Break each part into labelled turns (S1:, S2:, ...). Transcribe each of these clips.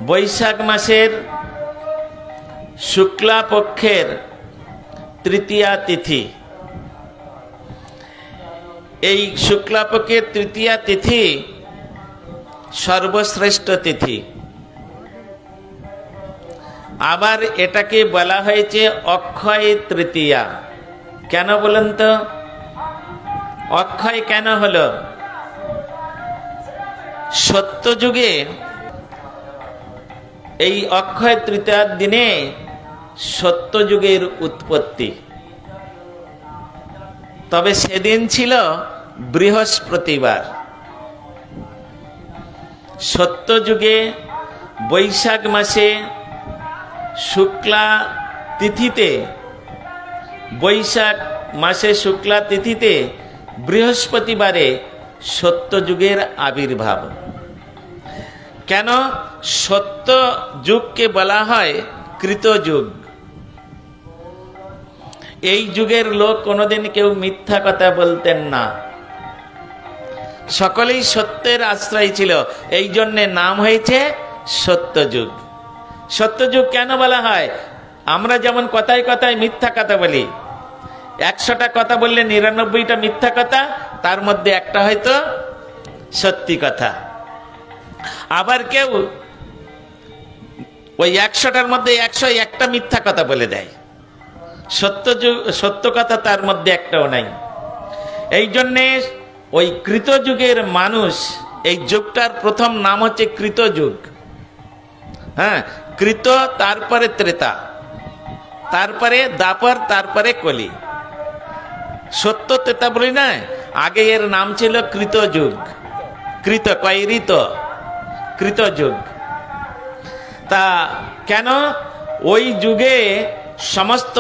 S1: বৈশাখ মাসের শুক্লা পক্ষের তৃতীয়া তিথি। এই শুক্লাপক্ষের তৃতীয়া তিথি সর্বশ্রেষ্ঠ তিথি। আবার এটাকে বলা হয়েছে অক্ষয় তৃতীয়া। কেন বলেন তো? অক্ষয় কেন হলো? সত্যযুগে এই অক্ষয় তৃতীয়ার দিনে সত্যযুগের উৎপত্তি। তবে সেদিন ছিল বৃহস্পতিবার। সত্যযুগে বৈশাখ মাসে শুক্লা তিথিতে, বৈশাখ মাসে শুক্লা তিথিতে বৃহস্পতিবারে সত্যযুগের আবির্ভাব। কেন সত্য যুগকে বলা হয় কৃতযুগ? এই যুগের লোক কোনোদিন কেউ মিথ্যা কথা বলতেন না, সকলেই সত্যের আশ্রয় ছিল। এই জন্যে নাম হয়েছে সত্যযুগ। সত্যযুগ কেন বলা হয়? আমরা যেমন কথায় কথায় মিথ্যা কথা বলি, 100টা কথা বললে 99টা মিথ্যা কথা, তার মধ্যে একটা হয়তো সত্যি কথা। আবার কেউ ওই 100টার মধ্যে 101টা মিথ্যা কথা বলে দেয়, সত্য কথা তার মধ্যে একটাও নাই। এই জন্যে ওই কৃতযুগের মানুষ, এই যুগটার প্রথম নাম হচ্ছে কৃতযুগ। হ্যাঁ, কৃত, তারপরে ত্রেতা, তারপরে দ্বাপর, তারপরে কলি। সত্য ত্রেতা বলি না, আগে এর নাম ছিল কৃতযুগ। কৃত কৈরিত, কৃতযুগ। তা কেন? ওই যুগে সমস্ত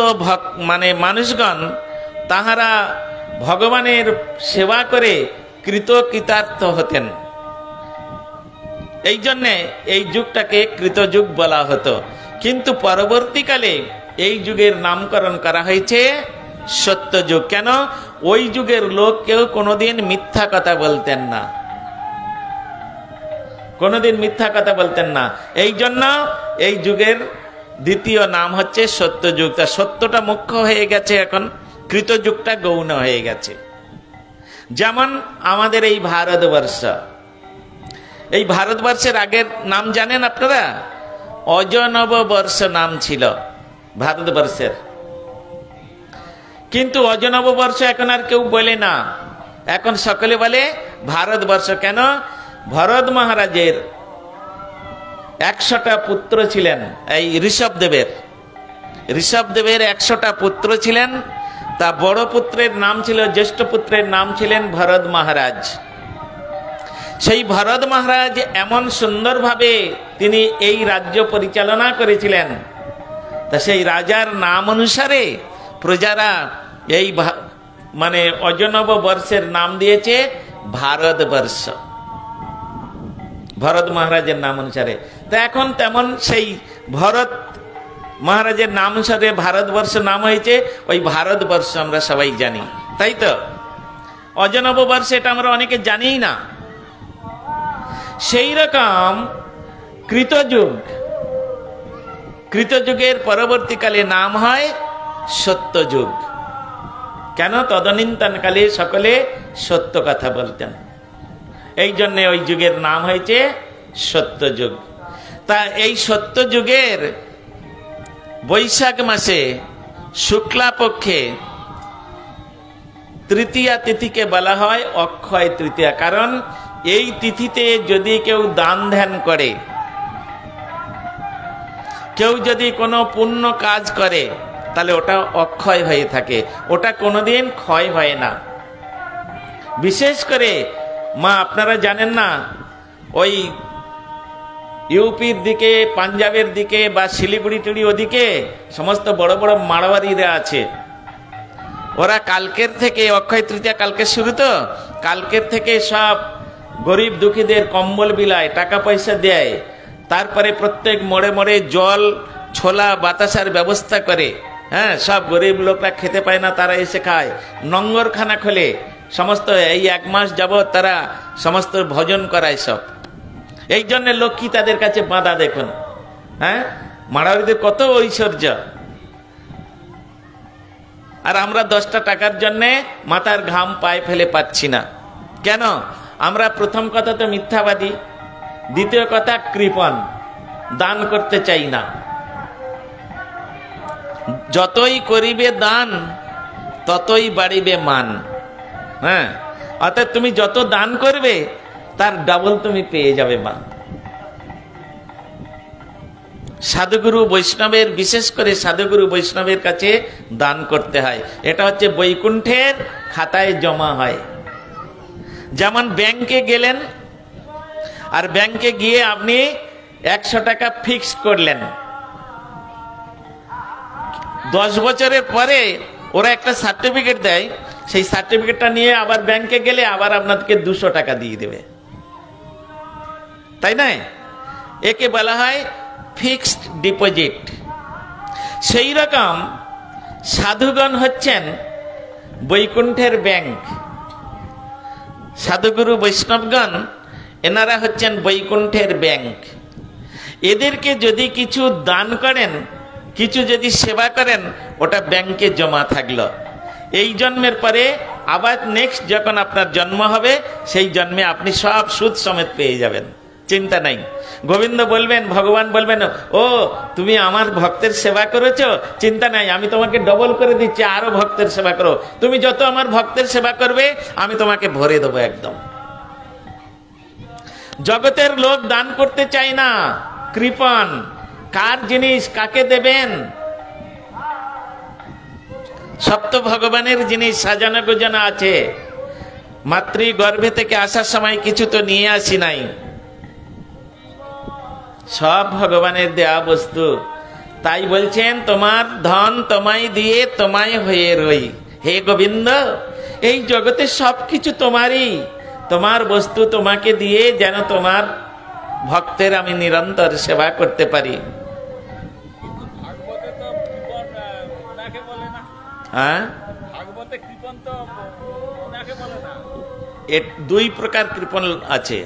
S1: মানুষগণ তাহারা ভগবানের সেবা করে কৃতকৃতার্থ হতেন। এই জন্যে এই যুগটাকে কৃতযুগ বলা হতো। কিন্তু পরবর্তীকালে এই যুগের নামকরণ করা হয়েছে সত্যযুগ। কেন? ওই যুগের লোক কেউ কোনোদিন মিথ্যা কথা বলতেন না, কোনোদিন মিথ্যা কথা বলতেন না। এই জন্য এই যুগের দ্বিতীয় নাম হচ্ছে সত্যযুগ। তা সত্যটা মুখ্য হয়ে গেছে, এখন কৃতযুগটা গৌণ হয়ে গেছে। যেমন আমাদের এই ভারতবর্ষ, এই ভারতবর্ষের আগের নাম জানেন আপনারা? অজনব বর্ষ নাম ছিল ভারতবর্ষের। কিন্তু অজনব বর্ষ এখন আর কেউ বলে না, এখন সকলে বলে ভারতবর্ষ। কেন? ভরত মহারাজের 100টা পুত্র ছিলেন। এই ঋষভদেবের 100টা পুত্র ছিলেন। তা বড় পুত্রের নাম ছিল, জ্যেষ্ঠ পুত্রের নাম ছিলেন ভরত মহারাজ। সেই ভরত মহারাজ এমন সুন্দরভাবে তিনি এই রাজ্য পরিচালনা করেছিলেন। তা সেই রাজার নাম অনুসারে প্রজারা এই অজনব বর্ষের নাম দিয়েছে ভারতবর্ষ, ভরত মহারাজের নাম অনুসারে। তা এখন তেমন সেই ভরত মহারাজের নাম অনুসারে ভারতবর্ষ নাম হয়েছে। ওই ভারতবর্ষ আমরা সবাই জানি, তাই তো? অজনব বর্ষ এটা আমরা অনেকে জানিই না। সেই রকম কৃতযুগ, কৃতযুগের পরবর্তীকালে নাম হয় সত্যযুগ। কেন? তদনীন্তনকালে সকলে সত্য কথা বলতেন, এই জন্যে ওই যুগের নাম হয়েছে সত্যযুগ। তা এই সত্যযুগের বৈশাখ মাসে শুক্লা পক্ষে তৃতীয়া তিথিকে বলা হয় অক্ষয় তৃতীয়া। কারণ এই তিথিতে যদি কেউ দান ধ্যান করে, কেউ যদি কোনো পুণ্য কাজ করে, তাহলে ওটা অক্ষয় হয়ে থাকে, ওটা কোনোদিন ক্ষয় হয় না। বিশেষ করে আপনারা জানেন না, ওই ইউপির দিকে, পাঞ্জাবের দিকে বা শিলিগুড়ি টুড়ি ওদিকে সমস্ত বড় বড় মারোয়ারিরা আছে। ওরা কালকের থেকে, অক্ষয় তৃতীয়া কালকে শুরু, তো কালকের থেকে সব গরিব দুঃখীদের কম্বল বিলায়, টাকা পয়সা দেয়। তারপরে প্রত্যেক মোড়ে মোড়ে জল, ছোলা, বাতাসার ব্যবস্থা করে। হ্যাঁ, সব গরিব লোকরা খেতে পায় না, তারা এসে খায়। নঙ্গরখানা খোলে, সমস্ত এই 1 মাস যাবৎ তারা সমস্ত ভোজন করায় সব। এই জন্য লক্ষ্মী তাদের কাছে বাঁধা। দেখুন, হ্যাঁ, মাড়োয়ারিদের কত ঐশ্বর্য, আর আমরা 10টা টাকার জন্য মাথার ঘাম পায়ে ফেলে পাচ্ছি না। কেন? আমরা প্রথম কথা তো মিথ্যাবাদী, দ্বিতীয় কথা কৃপণ, দান করতে চাই না। যতই করিবে দান ততই বাড়িবে মান। হ্যাঁ, অর্থাৎ তুমি যত দান করবে তার ডাবল তুমি পেয়ে যাবে মা। সাধুগুরু বৈষ্ণবের, বিশেষ করে সাধুগুরু বৈষ্ণবের কাছে দান করতে হয়। এটা হচ্ছে বৈকুণ্ঠের খাতায় জমা হয়। যেমন ব্যাংকে গেলেন, আর ব্যাংকে গিয়ে আপনি 100 টাকা ফিক্সড করলেন, 10 বছরের পরে ওরা একটা সার্টিফিকেট দেয়, সেই সার্টিফিকেটটা নিয়ে আবার ব্যাংকে গেলে আবার আপনাকে 200 টাকা দিয়ে দেবে, তাই না? একে বলা হয় ফিক্সড ডিপোজিট। সেই রকম সাধুগণ হচ্ছেন বৈকুণ্ঠের ব্যাংক। সাধুগুরু বৈষ্ণবগণ এনারা হচ্ছেন বৈকুণ্ঠের ব্যাংক। এদেরকে যদি কিছু দান করেন, কিছু যদি সেবা করেন, ওটা ব্যাংকে জমা থাকলো। এই জন্মের পরে আবার নেক্সট যখন আপনার জন্ম হবে, সেই জন্মে আপনি সব সুদ সমেত পেয়ে যাবেন, চিন্তা নাই। গোবিন্দ বলবেন, ভগবান বলবেন, ও তুমি আমার ভক্তের সেবা করেছো, চিন্তা নাই, আমি তোমাকে ডবল করে দিচ্ছি, আরো ভক্তের সেবা করো। তুমি যত আমার ভক্তের সেবা করবে আমি তোমাকে ভরে দেবো একদম। জগতের লোক দান করতে চায় না, কৃপণ। কার জিনিস কাকে দেবেন? সব তো ভগবানের জিনিস, সাজানো গোজানো আছে। মাতৃ গর্ভে থেকে আসার সময় কিছু তো নিয়ে আসি নাই, সব ভগবানের দেয়া বস্তু। তাই বলছেন, তোমার ধন তোমায় দিয়ে তোমায় হয়ে রই। হে গোবিন্দ, এই জগতে সবকিছু তোমারই, তোমার বস্তু তোমাকে দিয়ে যেন তোমার ভক্তের আমি নিরন্তর সেবা করতে পারি। হ্যাঁ, দুই প্রকার কৃপণ আছে,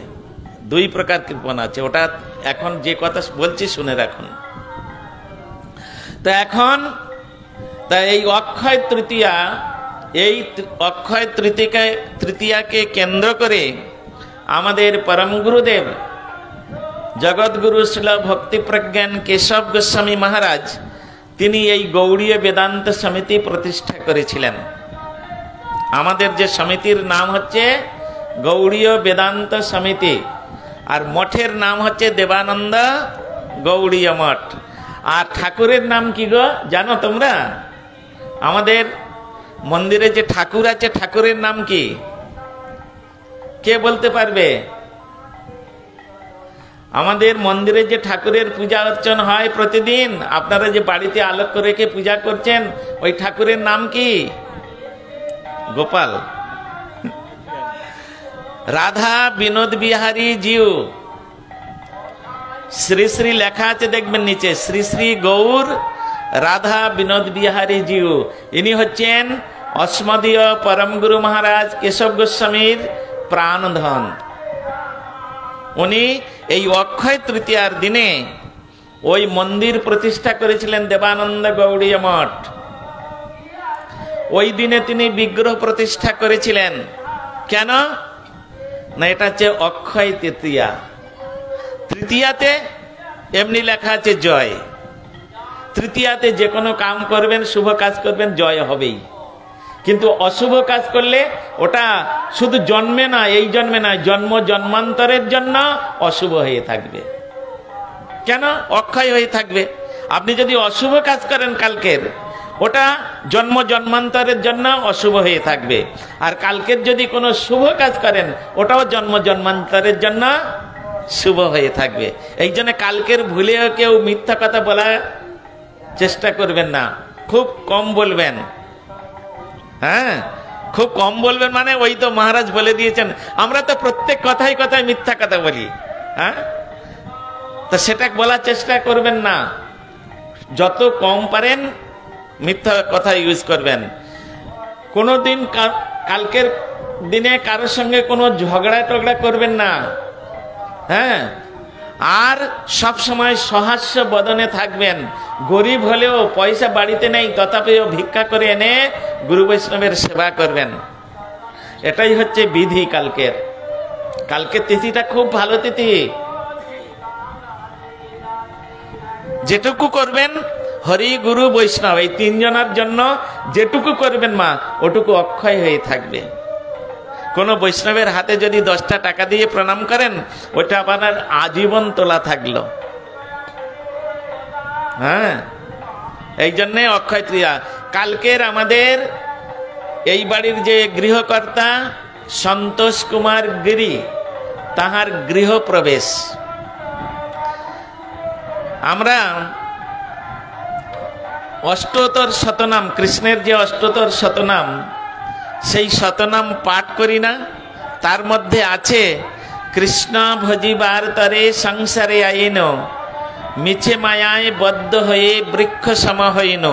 S1: দুই প্রকার কৃপণ আছে। ওটা এখন যে কথা বলছি শুনে রাখুন। তো এখন এই অক্ষয় তৃতীয়া, এই অক্ষয় তৃতীয়াকে কেন্দ্র করে আমাদের পরম গুরুদেব জগৎগুরু শ্রীল ভক্তি প্রজ্ঞান কেশব গোস্বামী মহারাজ, তিনি এই গৌড়ীয় বেদান্ত সমিতি প্রতিষ্ঠা করেছিলেন। আমাদের যে সমিতির নাম হচ্ছে গৌড়ীয় বেদান্ত সমিতি, আর মঠের নাম হচ্ছে দেবানন্দ গৌড়ীয় মঠ। আর ঠাকুরের নাম কি গো জানো তোমরা? আমাদের মন্দিরে যে ঠাকুর আছে, ঠাকুরের নাম কি? কে বলতে পারবে? আমাদের মন্দিরে যে ঠাকুরের পূজা অর্চনা হয় প্রতিদিন, আপনারা যে বাড়িতে আলোক রেখে পূজা করছেন, ওই ঠাকুরের নাম কি? গোপাল, রাধা বিনোদ বিহারী জিউ। শ্রী শ্রী লেখা আছে, দেখবেন নিচে, শ্রী শ্রী গৌর রাধা বিনোদ বিহারী জিউ। ইনি হচ্ছেন অস্মদীয় পরম গুরু মহারাজ কেশব গোস্বামীর প্রাণধন। উনি এই অক্ষয় তৃতীয়ার দিনে ওই মন্দির প্রতিষ্ঠা করেছিলেন, দেবানন্দ গৌড়ীয় মঠ। ওই দিনে তিনি বিগ্রহ প্রতিষ্ঠা করেছিলেন। কেন না, এটা হচ্ছে অক্ষয় তৃতীয়া। তৃতীয়াতে এমনি লেখা আছে জয়। তৃতীয়াতে যে কোনো কাম করবেন, শুভ কাজ করবেন, জয় হবেই। কিন্তু অশুভ কাজ করলে ওটা শুধু জন্মে না, এই জন্মে না, জন্ম জন্মান্তরের জন্য অশুভ হয়ে থাকবে। কেন? অক্ষয় হয়ে থাকবে। আপনি যদি অশুভ কাজ করেন কালকের, ওটা জন্ম জন্মান্তরের জন্য অশুভ হয়ে থাকবে। আর কালকের যদি কোনো শুভ কাজ করেন, ওটাও জন্ম জন্মান্তরের জন্য শুভ হয়ে থাকবে। এই জন্য কালকের ভুলেও কেউ মিথ্যা কথা বলার চেষ্টা করবেন না, খুব কম বলবেন। হ্যাঁ, খুব কম বলবেন। মানে ওই তো মহারাজ বলে দিয়েছেন, আমরা তো প্রত্যেক কথায় কথায় মিথ্যা কথা বলি। হ্যাঁ, তো সেটা বলার চেষ্টা করবেন না। যত কম পারেন মিথ্যা কথা ইউজ করবেন। কোনোদিন কালকের দিনে কারোর সঙ্গে কোনো ঝগড়া টগড়া করবেন না। হ্যাঁ, আর সব সময় সহাস্য বদনে থাকবেন। গরিব হলেও পয়সা বাড়িতে নেই, তথাপিও ভিক্ষা করে এনে গুরু বৈষ্ণবের সেবা করবেন। এটাই হচ্ছে বিধি কালকের। কালকের তিথিটা খুব ভালো তিথি। যেটুকু করবেন হরি গুরু বৈষ্ণব এই তিনজনের জন্য যেটুকু করবেন মা, ওটুকু অক্ষয় হয়ে থাকবে। কোন বৈষ্ণবের হাতে যদি 10টা টাকা দিয়ে প্রণাম করেন, ওটা আপনার আজীবন তোলা থাকলো। হ্যাঁ, এই জন্যে অক্ষয় তৃতীয়া। কালকের আমাদের এই বাড়ির যে গৃহকর্তা সন্তোষ কুমার গিরি, তাহার গৃহপ্রবেশ। আমরা অষ্টোত্তর শতনাম, কৃষ্ণের যে অষ্টোত্তর শতনাম, সেই শতনাম পাঠ করি না? তার মধ্যে আছে কৃষ্ণ ভজিবার তরে সংসারে আইন, মিছে মায়ায় বদ্ধ হয়ে বৃক্ষ সম হইন,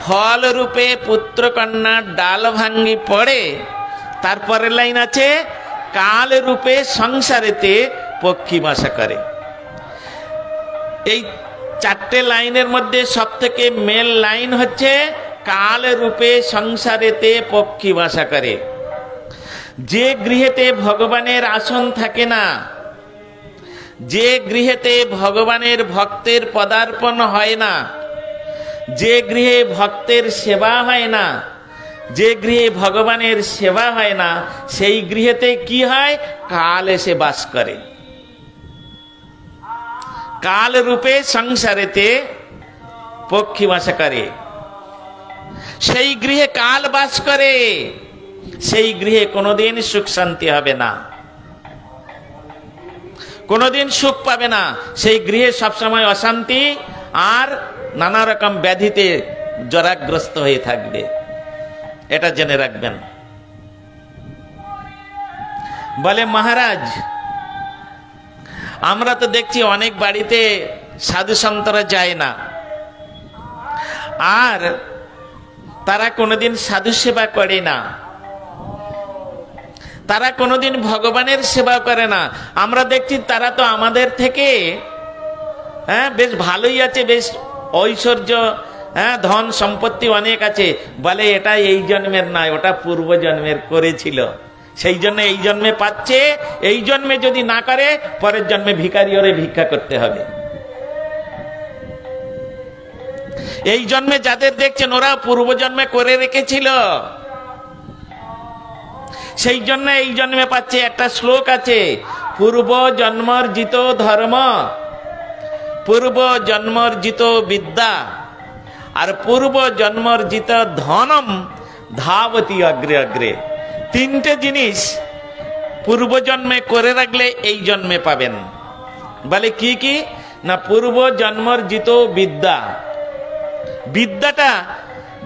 S1: ফল রূপে পুত্র কন্যা ডাল ভাঙ্গি পড়ে। তারপরের লাইন আছে কাল রূপে সংসারেতে পক্ষী বাসা করে। এই 4টে লাইনের মধ্যে সব থেকে মেল লাইন হচ্ছে কাল রূপে সংসারেতে পক্ষী বাসা করে। যে গৃহেতে ভগবানের আসন থাকে না, যে গৃহেতে ভগবানের ভক্তের পদার্পণ হয় না, যে গৃহে ভক্তের সেবা হয় না, যে গৃহে ভগবানের সেবা হয় না, সেই গৃহেতে কি হয়? কাল এসে বাস করে। কাল রূপে সংসারেতে পক্ষী বাসা করে। সেই গৃহে কাল বাস করে, সেই গৃহে কোনোদিন সুখ শান্তি হবে না, কোনোদিন সুখ পাবে না। সেই গৃহে সবসময় অশান্তি আর নানা রকম ব্যাধিতে জরাগ্রস্ত হয়ে থাকবে। এটা জেনে রাখবেন। বলে মহারাজ, আমরা তো দেখছি অনেক বাড়িতে সাধু সন্তরা যায় না, আর তারা কোনোদিন সাধু সেবা করে না, তারা কোনোদিন ভগবানের সেবা করে না। আমরা দেখছি তারা তো আমাদের থেকে বেশ ভালোই আছে, বেশ ঐশ্বর্য, ধন সম্পত্তি অনেক আছে। বলে এটা এই জন্মের নয়, ওটা পূর্ব জন্মের করেছিল, সেই জন্য এই জন্মে পাচ্ছে। এই জন্মে যদি না করে, পরের জন্মে ভিখারি ওরে ভিক্ষা করতে হবে। এই জন্মে যাদের দেখছেন, ওরা পূর্ব জন্মে করে রেখেছিল, সেই জন্য এই জন্মে পাচ্ছে। একটা শ্লোক আছে, পূর্ব জন্মর্জিত ধর্ম, পূর্ব জন্মর্জিত বিদ্যা, আর পূর্ব জন্মর্জিত ধনম ধাবতী অগ্রে অগ্রে। 3টে জিনিস পূর্ব জন্মে করে রাখলে এই জন্মে পাবেন। বলে কি কি? না, পূর্ব জন্মর্জিত বিদ্যা। বিদ্যাটা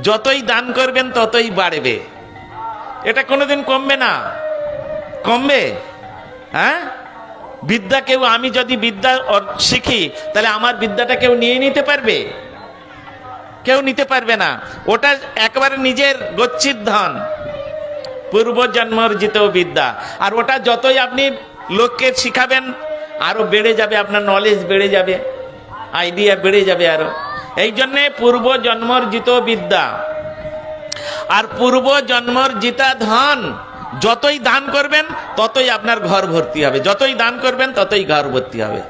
S1: যতই দান করবেন ততই বাড়বে, এটা কোনোদিন কমবে না। কমবে? হ্যাঁ, বিদ্যা কেউ, আমি যদি বিদ্যা শিখি, তাহলে আমার বিদ্যাটা কেউ নিয়ে নিতে পারবে? কেউ নিতে পারবে না। ওটা একবারে নিজের গচ্ছিত ধন, পূর্ব জন্মর্জিত বিদ্যা। আর ওটা যতই আপনি লোককে শিখাবেন, আরো বেড়ে যাবে, আপনার নলেজ বেড়ে যাবে, আইডিয়া বেড়ে যাবে আরো। এই জন্যে পূর্ব জন্মর্জিত বিদ্যা আর পূর্ব জন্মর্জিতা ধন যতই দান করবেন ততই আপনার ঘর ভর্তি হবে, যতই দান করবেন ততই ঘর ভর্তি হবে।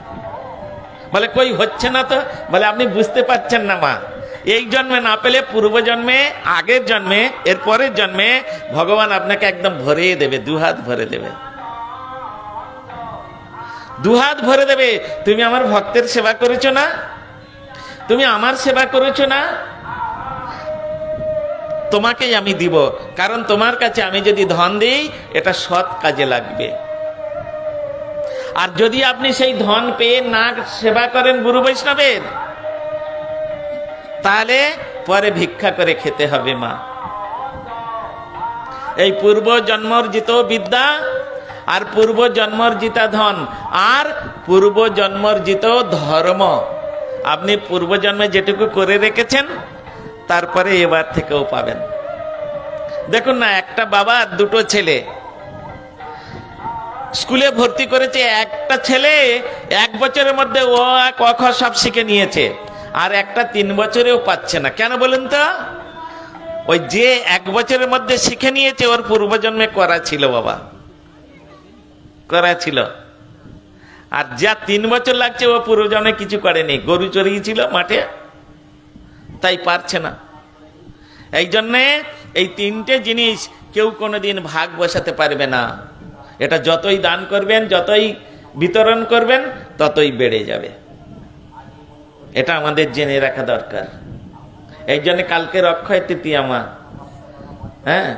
S1: বলে কই হচ্ছে না তো? বলে আপনি বুঝতে পারছেন না মা, এই জন্মে না পেলে পূর্ব জন্মে, আগের জন্মে, এর পরের জন্মে ভগবান আপনাকে একদম ভরিয়ে দেবে, দুহাত ভরে দেবে, দুহাত ভরে দেবে। তুমি আমার ভক্তের সেবা করেছো না, তুমি আমার সেবা করেছো না, তোমাকেই আমি দিব। কারণ তোমার কাছে আমি যদি ধন দিই, এটা সৎ কাজে লাগবে। আর যদি আপনি সেই ধন পেয়ে না সেবা করেন গুরু বৈষ্ণবের, তাহলে পরে ভিক্ষা করে খেতে হবে মা। এই পূর্ব জন্মর্জিত বিদ্যা আর পূর্ব জন্মর্জিতা ধন আর পূর্ব জন্মর্জিত ধর্ম, আপনি পূর্ব জন্মে যেটুকু করে রেখেছেন তারপরে এবার থেকেও পাবেন। দেখুন না, একটা বাবা 2টো ছেলে, স্কুলে ভর্তি করেছে, একটা ছেলে 1 বছরের মধ্যে ও ক খ সব শিখে নিয়েছে, আর একটা 3 বছরেও পাচ্ছে না। কেন বলুন তো? ওই যে 1 বছরের মধ্যে শিখে নিয়েছে ওর পূর্বজন্মে করা ছিল, বাবা করা ছিল। আর যা 3 বছর লাগছে ও পূর্বজন্মে কিছু করেনি, গরু চড়িয়েছিল মাঠে, তাই পারছে না। এই জন্যে এই 3টে জিনিস কেউ কোনোদিন ভাগ বসাতে পারবে না। এটা যতই দান করবেন, যতই বিতরণ করবেন, ততই বেড়ে যাবে। এটা আমাদের জেনে রাখা দরকার। এই জন্য কালকের অক্ষয় তৃতীয়া মা, হ্যাঁ,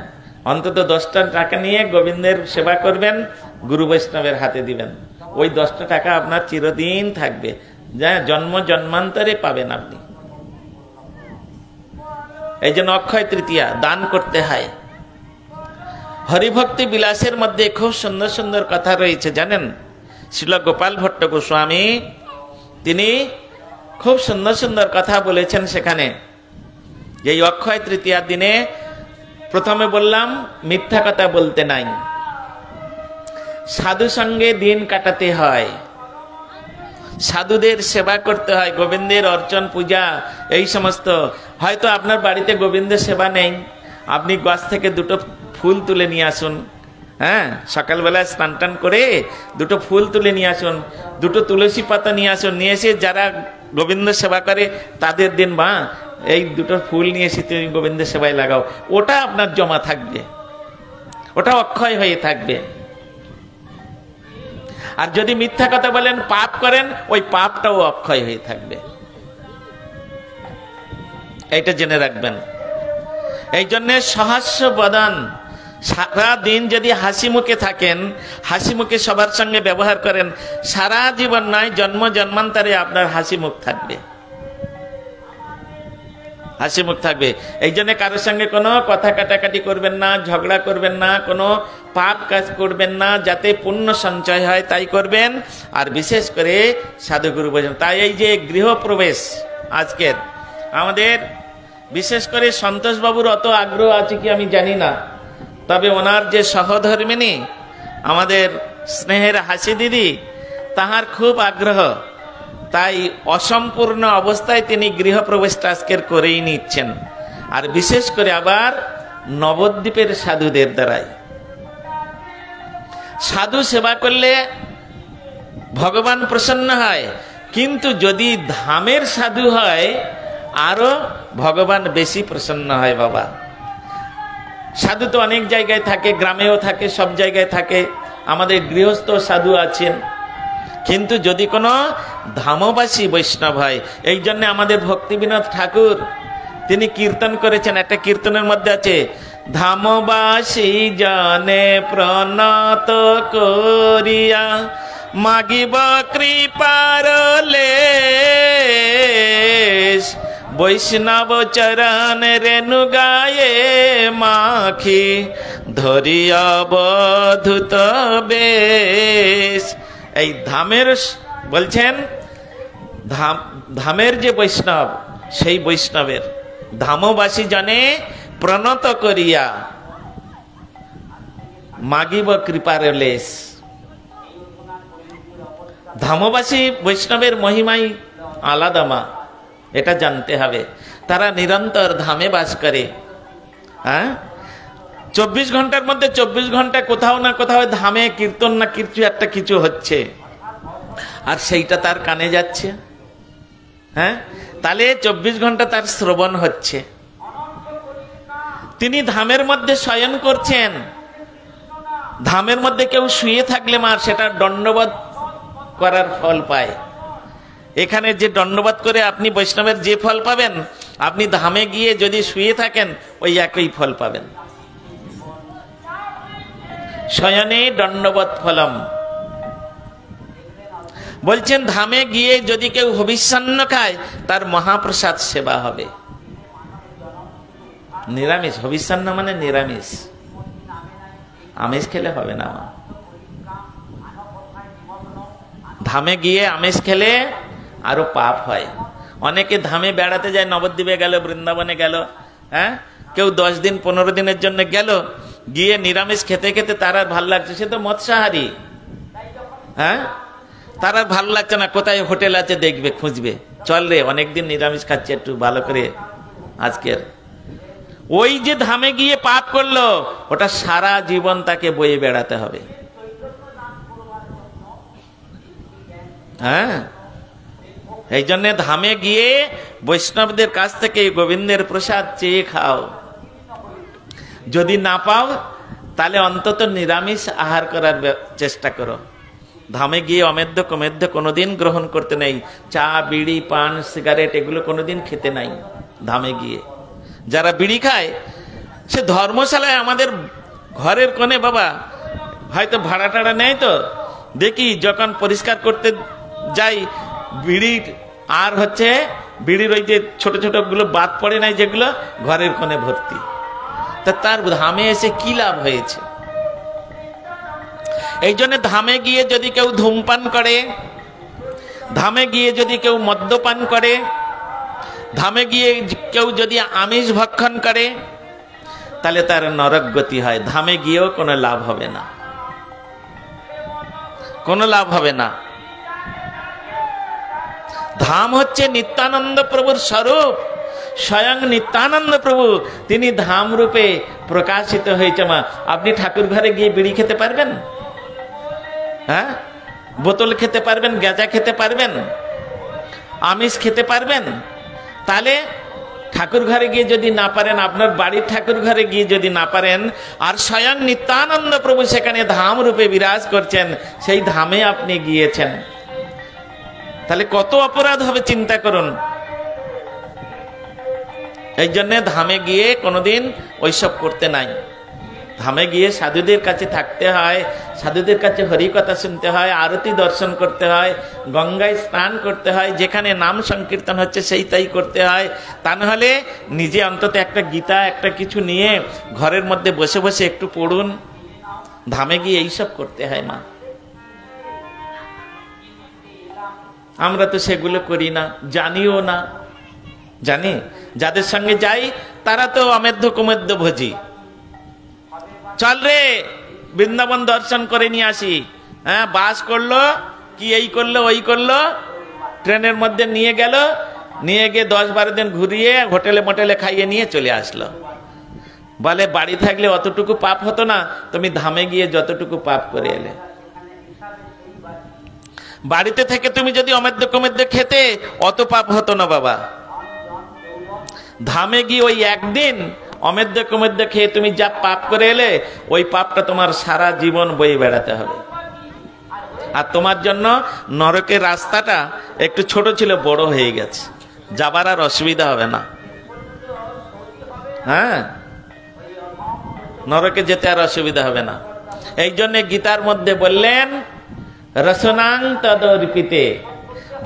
S1: অন্তত 10টা টাকা নিয়ে গোবিন্দের সেবা করবেন, গুরু বৈষ্ণবের হাতে দিবেন। ওই 10টা টাকা আপনার চিরদিন থাকবে, যা জন্ম জন্মান্তরে পাবেন আপনি। এই জন্য অক্ষয় তৃতীয়া দান করতে হয়। হরিভক্তি বিলাসের মধ্যে খুব সুন্দর সুন্দর কথা রয়েছে, জানেন? শ্রীল গোপাল ভট্ট গোস্বামী তিনি খুব সুন্দর সুন্দর কথা বলেছেন সেখানে। এই অক্ষয় তৃতীয়ার দিনে প্রথমে বললাম মিথ্যা কথা বলতে নাই, সাধু সঙ্গে দিন কাটাতে হয়, সাধুদের সেবা করতে হয়, গোবিন্দের অর্চন পূজা এই সমস্ত। হয়তো আপনার বাড়িতে গোবিন্দের সেবা নেই, আপনি গাছ থেকে 2টো ফুল তুলে নিয়ে আসুন, হ্যাঁ, সকালবেলায় স্নান টান করে 2টো ফুল তুলে নিয়ে আসুন, 2টো তুলসী পাতা নিয়ে আসুন, নিয়ে এসে যারা গোবিন্দ সেবা করে তাদের দিন, মা এই 2টো ফুল নিয়ে এসে তুমি গোবিন্দের সেবায় লাগাও। ওটা আপনার জমা থাকবে, ওটা অক্ষয় হয়ে থাকবে। আর যদি মিথ্যা কথা বলেন, পাপ করেন, ওই পাপটাও অক্ষয় হয়ে থাকবে। এইটা জেনে রাখবেন। এই জন্য সহাস্য বদন, সারা দিন যদি হাসি মুখে থাকেন, হাসি মুখে সবার সঙ্গে ব্যবহার করেন, সারা জীবন নয় জন্ম জন্মান্তরে আপনার হাসি মুখ থাকবে, হাসি মুখ থাকবে। এই জন্য কারোর সঙ্গে কোনো কথা কাটাকাটি করবেন না, ঝগড়া করবেন না, কোনো পাপ কাজ করবেন না, যাতে পুণ্য সঞ্চয় হয় তাই করবেন। আর বিশেষ করে সাধুগুরু বোঝেন। তাই এই যে গৃহপ্রবেশ আজকের আমাদের, বিশেষ করে সন্তোষবাবুর অত আগ্রহ আছে কি আমি জানি না, তবে ওনার যে সহধর্মিনী আমাদের স্নেহের হাসি দিদি, তাহার খুব আগ্রহ, তাই অসম্পূর্ণ অবস্থায় তিনি গৃহপ্রবেশটা আজকের করেই নিচ্ছেন। আর বিশেষ করে আবার নবদ্বীপের সাধুদের দ্বারাই। সাধু সেবা করলে ভগবান প্রসন্ন হয়, কিন্তু যদি ধামের সাধু হয় আরো ভগবান বেশি প্রসন্ন হয়। বাবা, সাধু তো অনেক জায়গায় থাকে, গ্রামেও থাকে, সব জায়গায় থাকে, আমাদের গৃহস্থ সাধু আছেন, কিন্তু যদি কোনো ধামবাসী বৈষ্ণব হয়। এই জন্য আমাদের ভক্তিবিনোদ ঠাকুর তিনি কীর্তন করেছেন, একটা কীর্তনের মধ্যে আছে, ধামবাসী জানে প্রণত করিয়া মাগিব কৃপার লেশ, বৈষ্ণব চরণ রেণু গায়ে মাখি ধরিয়া বধুত বেশ। এই ধামের বলছেন, ধামের যে বৈষ্ণব, সেই বৈষ্ণবের ধামবাসী জানে প্রণত করিয়া মাগিব কৃপার লেশ। ধামবাসী বৈষ্ণবের মহিমাই আলাদা, মা, এটা জানতে হবে। তারা নিরন্তর ধামে বাস করে, হ্যাঁ, 24 ঘন্টার মধ্যে 24 ঘন্টা কোথাও না কোথাও ধামে কীর্তন না কিছু একটা কিছু হচ্ছে, আর সেইটা তার কানে যাচ্ছে, হ্যাঁ, তাহলে 24 ঘন্টা তার শ্রবণ হচ্ছে। তিনি ধামের মধ্যে শয়ন করছেন। ধামের মধ্যে কেউ শুয়ে থাকলে মা সেটা দণ্ডবোধ করার ফল পায়। এখানে যে দণ্ডবোধ করে আপনি বৈষ্ণবের যে ফল পাবেন, আপনি ধামে গিয়ে যদি শুয়ে থাকেন ওই একই ফল পাবেন। শয়নে দণ্ডবোধ ফলম। বলছেন ধামে গিয়ে যদি কেউ হবিষ্যান্ন খায় তার মহাপ্রসাদ সেবা হবে। নিরামিষ, হবিষ্যান্ন মানে নিরামিষ, আমিষ খেলে হবে না। ধামে গিয়ে আমিষ খেলে আরো পাপ হয়। অনেকে ধামে বেড়াতে যায়, নবদ্বীপে গেল, বৃন্দাবনে গেল, হ্যাঁ, কেউ 10 দিন 15 দিনের জন্য গেল, গিয়ে নিরামিষ খেতে খেতে তার আর ভাল লাগছে, সে তো মৎস্যাহারী, হ্যাঁ, তার আর ভালো লাগছে না, কোথায় হোটেল আছে দেখবে, খুঁজবে, চল রে অনেকদিন নিরামিষ খাচ্ছে, একটু ভালো করে আজকের। ওই যে ধামে গিয়ে পাপ করলো, ওটা সারা জীবন তাকে বয়ে বেড়াতে হবে। হ্যাঁ, এই জন্য ধামে গিয়ে বৈষ্ণবদের কাছ থেকে গোবিন্দের প্রসাদ চেয়ে খাও। যদি না পাও তাহলে অন্তত নিরামিষ আহার করার চেষ্টা করো। ধামে গিয়ে অমেধ্য কমেধ্য কোনোদিন গ্রহণ করতে নেই। চা, বিড়ি, পান, সিগারেট এগুলো কোনোদিন খেতে নাই ধামে গিয়ে। যারা বিড়ি খায় সে ধর্মশালায়, আমাদের ঘরের কোণে বাবা হয়তো ভাড়া টাড়া নেয়, তো দেখি যখন পরিষ্কার করতে যাই বিড়ির আর হচ্ছে বিড়ির ওই যে ছোট ছোট গুলো বাদ পড়ে নাই যেগুলো, ঘরের কোণে ভর্তি। তা তার ধামে এসে কি লাভ হয়েছে? এই জন্য ধামে গিয়ে যদি কেউ ধূমপান করে, ধামে গিয়ে যদি কেউ মদ্যপান করে, ধামে গিয়ে কেউ যদি আমিষ ভক্ষণ করে, তাহলে তার নরক গতি হয়। ধামে গিয়েও কোনো লাভ হবে না, কোনো লাভ হবে না। ধাম হচ্ছে নিত্যানন্দ প্রভুর স্বরূপ। স্বয়ং নিত্যানন্দ প্রভু তিনি ধাম রূপে প্রকাশিত হয়েছে। মা, আপনি ঠাকুর ঘরে গিয়ে বিড়ি খেতে পারবেন? হ্যাঁ, বোতল খেতে পারবেন, গাঁজা খেতে পারবেন, আমিষ খেতে পারবেন? তাহলে ঠাকুর ঘরে গিয়ে যদি না পারেন, আপনার বাড়ির ঠাকুর ঘরে গিয়ে যদি না পারেন, আর স্বয়ং নিত্যানন্দ প্রভু সেখানে ধাম রূপে বিরাজ করছেন, সেই ধামে আপনি গিয়েছেন, তাহলে কত অপরাধ হবে চিন্তা করুন। এই জন্য ধামে গিয়ে কোনোদিন ওইসব করতে নাই। ধামে গিয়ে সাধুদের কাছে থাকতে হয়, সাধুদের কাছে হরিকথা শুনতে হয়, আরতি দর্শন করতে হয়, গঙ্গায় স্নান করতে হয়, যেখানে নাম সংকীর্তন হচ্ছে সেই তাই করতে হয়। তা নাহলে নিজে অন্তত একটা গীতা একটা কিছু নিয়ে ঘরের মধ্যে বসে বসে একটু পড়ুন। ধামে গিয়ে এইসব করতে হয়। মা, আমরা তো সেগুলো করি না, জানিও না। জানি যাদের সঙ্গে যাই তারা তো অমেধ্য কুমেধ্য ভোজি। চল রে বৃন্দাবন দর্শন করে নিয়ে আসি। হ্যাঁ, বাস করলো কি, এই করলো ওই করলো, ট্রেনের মধ্যে নিয়ে গেল, নিয়ে গিয়ে 10-12 দিন ঘুরিয়ে হোটেলে মোটেলে খাইয়ে নিয়ে চলে আসলো। বলে বাড়ি থাকলে অতটুকু পাপ হতো না, তুমি ধামে গিয়ে যতটুকু পাপ করে এলে। বাড়িতে থেকে তুমি যদি অমেধ্য কুমেধ্য খেতে, অত পাপ হতো না বাবা। ধামে গিয়ে ওই একদিন অমেধ্য কুমেধ্য খেয়ে তুমি যা পাপ করে এলে, ওই পাপটা তোমার সারা জীবন বয়ে বেড়াতে হবে। আর তোমার জন্য নরকের রাস্তাটা একটু ছোট ছিল, বড় হয়ে গেছে, যাবার আর অসুবিধা হবে না। হ্যাঁ, নরকে যেতে আর অসুবিধা হবে না। এই জন্য গীতার মধ্যে বললেন, রসনাং তদর্পিতে,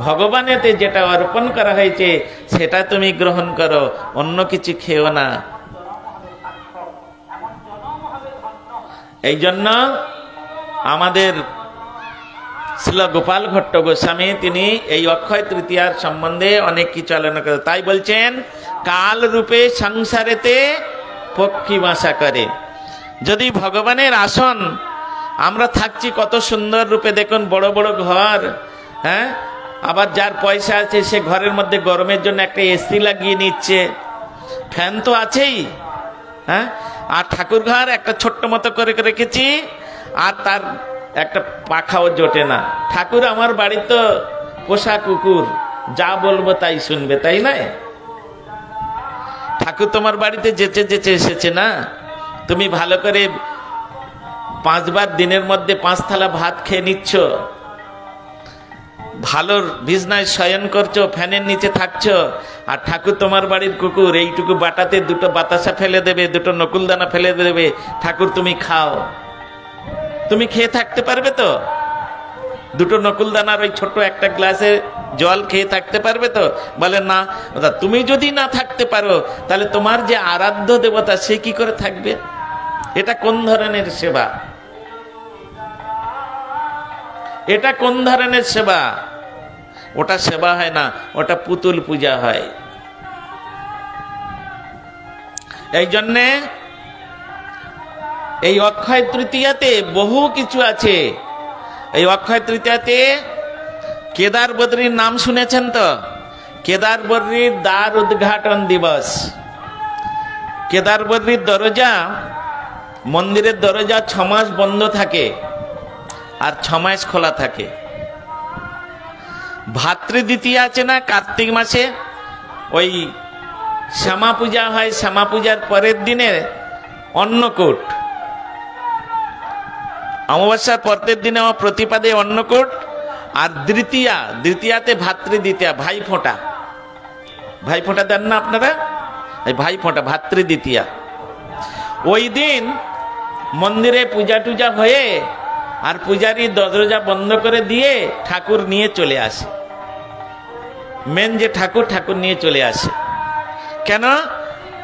S1: ভগবানেতে যেটা অর্পণ করা হয়েছে সেটা তুমি গ্রহণ করো, অন্য কিছু খেও না। এই জন্য আমাদের শ্রীল গোপাল ভট্ট গোস্বামী তিনি এই অক্ষয় তৃতীয়ার সম্বন্ধে অনেক কিছু আলোচনা করে। তাই বলছেন, কাল রূপে সংসারেতে পক্ষী বাসা করে। যদি ভগবানের আসন আমরা থাকছি কত সুন্দর রূপে, দেখুন বড় বড় ঘর, হ্যাঁ, আবার যার পয়সা আছে সে ঘরের মধ্যে গরমের জন্য একটা এসি লাগিয়ে নিচ্ছে, ফ্যান তো আছেই। হ্যাঁ, আর ঠাকুর ঘর একটা ছোট্ট মতো করে রেখেছি, আর তার একটা পাখাও জোটে না। ঠাকুর আমার বাড়ি তো পোষা কুকুর, যা বলবো তাই শুনবে, তাই নয়? ঠাকুর তোমার বাড়িতে যেচে যেচে এসেছে না, তুমি ভালো করে 5 বার দিনের মধ্যে 5 থালা ভাত খেয়ে নিচ্ছ, ভালো বিছনায় শয়ন করছো, ফ্যানের নিচে থাকছো, আর ঠাকুর তোমার বাড়ির কুকুর, এইটুকু বাটাতে 2টো বাতাসা ফেলে দেবে, 2টো নকুলদানা ফেলে দেবে, ঠাকুর তুমি খাও। তুমি খেয়ে থাকতে পারবে তো? 2টো নকুলদানার ওই ছোট একটা গ্লাসে জল খেয়ে থাকতে পারবে তো? বলে না। তুমি যদি না থাকতে পারো, তাহলে তোমার যে আরাধ্য দেবতা সে কি করে থাকবে? এটা কোন ধরনের সেবা? এটা কোন ধরনের সেবা? ওটা সেবা হয় না, ওটা পুতুল পূজা হয়। এই জন্যে এই অক্ষয় তৃতীয়াতে বহু কিছু আছে। এই অক্ষয় তৃতীয়াতে কেদার বদ্রীর নাম শুনেছেন তো? কেদার বদ্রীর দ্বার উদ্ঘাটন দিবস। কেদার বদ্রীর দরজা, মন্দিরের দরজা 6 মাস বন্ধ থাকে আর 6 মাস খোলা থাকে। ভাতৃদ্বিতীয়া আছে না কার্তিক মাসে, ওই শ্যামা পূজা হয়, শ্যামা পূজার পরের দিনে অন্নকূট, অমাবস্যার পরের দিনে আমার প্রতিপাদে অন্নকূট। আর দ্বিতীয়াতে ভাতৃদ্বিতীয়া, ভাইফোঁটা। ভাইফোঁটা দেন না আপনারা? এই ভাইফোঁটা, ভাতৃদ্বিতীয়া। ওই দিন মন্দিরে পূজা টুজা হয়ে আর পূজারী দরজা বন্ধ করে দিয়ে ঠাকুর নিয়ে চলে আসে। মেন যে ঠাকুর নিয়ে চলে আসে। কেন?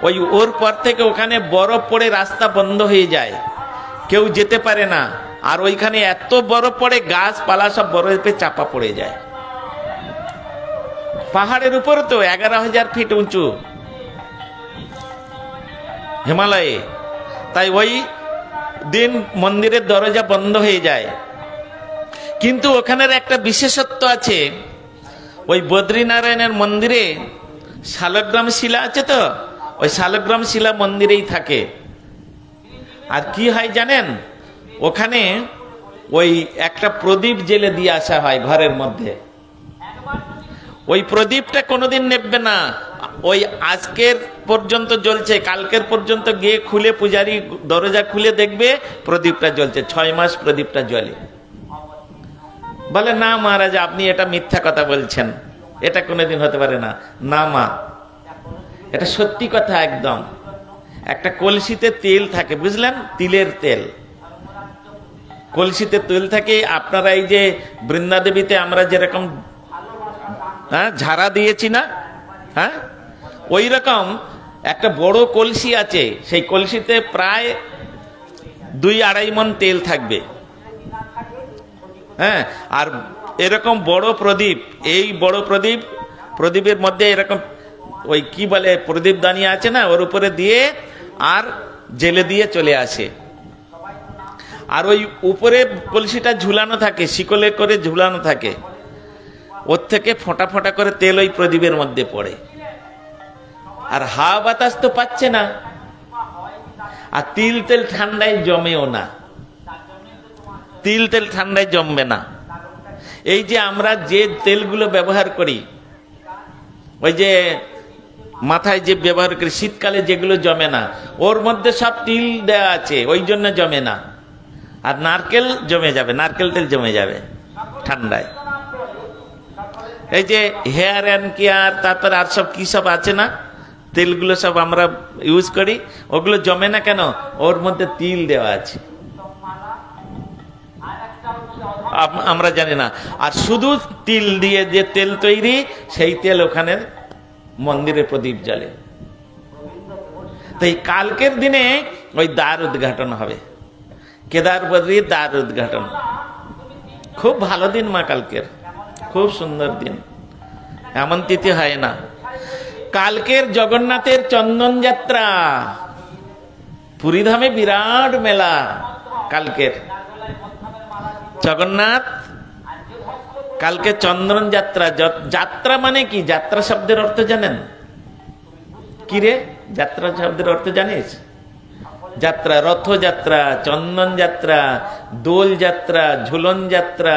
S1: ওই ওর পর থেকে ওখানে বরফ পড়ে রাস্তা বন্ধ হয়ে যায়, কেউ যেতে পারে না। আর ওইখানে এত বরফ পড়ে, গাছপালা সব বরফে চাপা পড়ে যায়। পাহাড়ের উপর তো 11,000 ফিট উঁচু হিমালয়ে। তাই ওই দিন মন্দিরের দরজা বন্ধ হয়ে যায়। কিন্তু ওখানের একটা বিশেষত্ব আছে, ওই বদ্রীনারায়ণের মন্দিরে শালগ্রাম শিলা আছে তো, ওই শালগ্রাম শিলা মন্দিরেই থাকে। আর কি হয় জানেন? ওখানে ওই একটা প্রদীপ জেলে দিয়ে আসা হয় ঘরের মধ্যে। ওই প্রদীপটা কোনোদিন নেবে না, ওই আজকের পর্যন্ত জ্বলছে, কালকের পর্যন্ত গিয়ে খুলে পূজারি দরজা খুলে দেখবে প্রদীপটা জ্বলছে। 6 মাস প্রদীপটা জ্বলে। বলে না মহারাজ, আপনি এটা মিথ্যা কথা বলছেন, এটা কোনোদিন হতে পারে না। না মা, এটা সত্যি কথা একদম। একটা কলসিতে তেল থাকে, বুঝলেন? তিলের তেল, কলসিতে তেল থাকে। আপনারা এই যে বৃন্দাদেবীতে আমরা যেরকম ঝাড়া দিয়েছি না, হ্যাঁ, ওই রকম একটা বড় কলসি আছে। সেই কলসিতে প্রায় 2-2.5 মণ তেল থাকবে। হ্যাঁ, আর এরকম বড় প্রদীপ, এই বড় প্রদীপের মধ্যে এরকম ওই কি বলে প্রদীপ দানিয়া আছে না, ওর উপরে দিয়ে আর জেলে দিয়ে চলে আসে। আর ওই উপরে কলসিটা ঝুলানো থাকে, শিকলে করে ঝুলানো থাকে। ওর থেকে ফোঁটা ফোঁটা করে তেল ওই প্রদীপের মধ্যে পড়ে। আর হাওয়া বাতাস তো পাচ্ছে না, আর তেল ঠান্ডায় জমেও না। তেল ঠান্ডায় জমবে না। এই যে আমরা যে তেলগুলো ব্যবহার করি, ওই যে মাথায় যে ব্যবহার করি, শীতকালে যেগুলো জমে না, ওর মধ্যে সব তিল দেওয়া আছে, ওই জন্য জমে না। আর নারকেল জমে যাবে, নারকেল তেল জমে যাবে ঠান্ডায়। এই যে হেয়ার অ্যান্ড কেয়ার, তারপরে আর সব কি সব আছে না, তেলগুলো সব আমরা ইউজ করি, ওগুলো জমে না কেন? ওর মধ্যে তিল দেওয়া আছে, আমরা জানি না। আর শুধু তিল দিয়ে যে তেল তৈরি, সেই তেল ওখানে মন্দিরে প্রদীপ জ্বলে। তাই কালকের দিনে ওই দ্বার উদ্ঘাটন হবে, কেদার বদ্রীর দ্বার উদ্ঘাটন। খুব ভালো দিন মা কালকের, খুব সুন্দর দিন, এমন তিথি হয় না। কালকের জগন্নাথের চন্দন যাত্রা, পুরীধামে বিরাট মেলা কালকের। জগন্নাথ কালকে চন্দন যাত্রা। যাত্রা মানে কি? যাত্রা শব্দের অর্থ জানেন কি রে? যাত্রা শব্দের অর্থ জানিস? যাত্রা, রথযাত্রা, চন্দন যাত্রা, দোল যাত্রা, ঝুলন যাত্রা,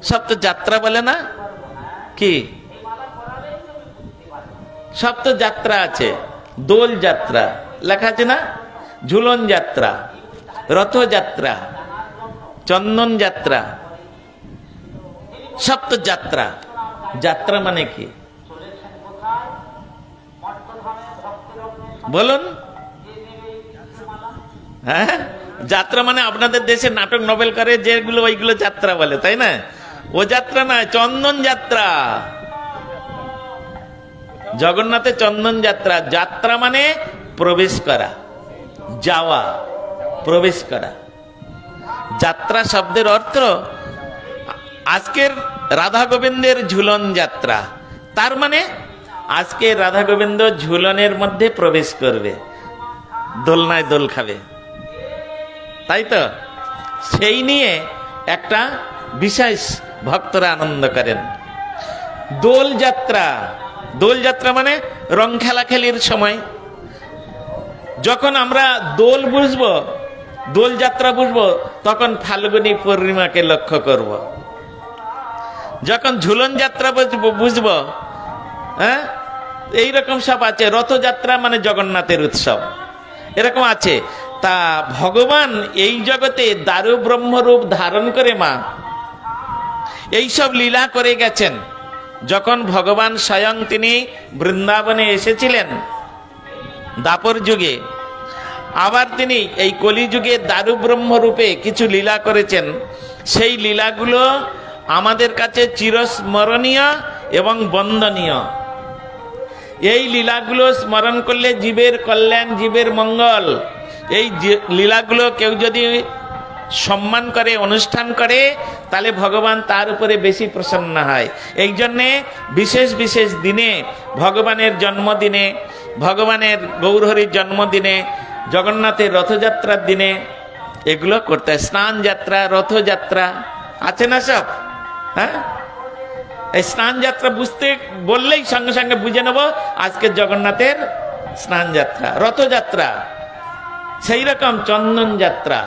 S1: সব তো যাত্রা বলে না কি? সব তো যাত্রা আছে। দোল যাত্রা লেখা আছে না, ঝুলন যাত্রা, রথযাত্রা, চন্দন যাত্রা, সব তো যাত্রা। যাত্রা মানে কি বলুন? হ্যাঁ, যাত্রা মানে আপনাদের দেশে নাটক নভেল করে যেগুলো, ওইগুলো যাত্রা বলে, তাই না? ও যাত্রা না, চন্দন যাত্রা। জগন্নাথের চন্দন যাত্রা। যাত্রা মানে প্রবেশ করা, যাওয়া, প্রবেশ করা। যাত্রা শব্দের অর্থ আজকের রাধা গোবিন্দের ঝুলন যাত্রা। তার মানে আজকে রাধা গোবিন্দ ঝুলনের মধ্যে প্রবেশ করবে, দোলনায় দোল খাবে, তাই তো? সেই নিয়ে একটা বিশেষ ভক্তরা আনন্দ করেন। দোল যাত্রা, দোল যাত্রা মানে রং খেলাখেলির সময়। যখন আমরা দোল বুঝবো, দোল যাত্রা বুঝবো, তখন ফাল্গুনী পূর্ণিমাকে লক্ষ্য করব। যখন ঝুলন যাত্রা বুঝবো, হ্যাঁ, এইরকম সব আছে। রথযাত্রা মানে জগন্নাথের উৎসব, এরকম আছে। তা ভগবান এই জগতে দারু ব্রহ্মরূপ ধারণ করে মা এইসব লীলা করে গেছেন। যখন ভগবান স্বয়ং তিনি বৃন্দাবনে এসেছিলেন দাপর যুগে, আবার তিনি এই কলিযুগে দারু ব্রহ্মরূপে কিছু লীলা করেছেন। সেই লীলাগুলো আমাদের কাছে চিরস্মরণীয় এবং বন্দনীয়। এই লীলাগুলো স্মরণ করলে জীবের কল্যাণ, জীবের মঙ্গল। এই লীলাগুলো কেউ যদি সম্মান করে, অনুষ্ঠান করে, তাহলে ভগবান তার উপরে বেশি প্রসন্ন হয়। এই জন্যে বিশেষ বিশেষ দিনে, ভগবানের জন্মদিনে, ভগবানের গৌরহরির জন্মদিনে, জগন্নাথের রথযাত্রার দিনে এগুলো করতে হয়। স্নান যাত্রা, রথযাত্রা আছে না সব? হ্যাঁ, এই স্নান যাত্রা বুঝতে বললেই সঙ্গে সঙ্গে বুঝে নেব আজকে জগন্নাথের স্নান যাত্রা। রথযাত্রা সেই রকম। চন্দন যাত্রা,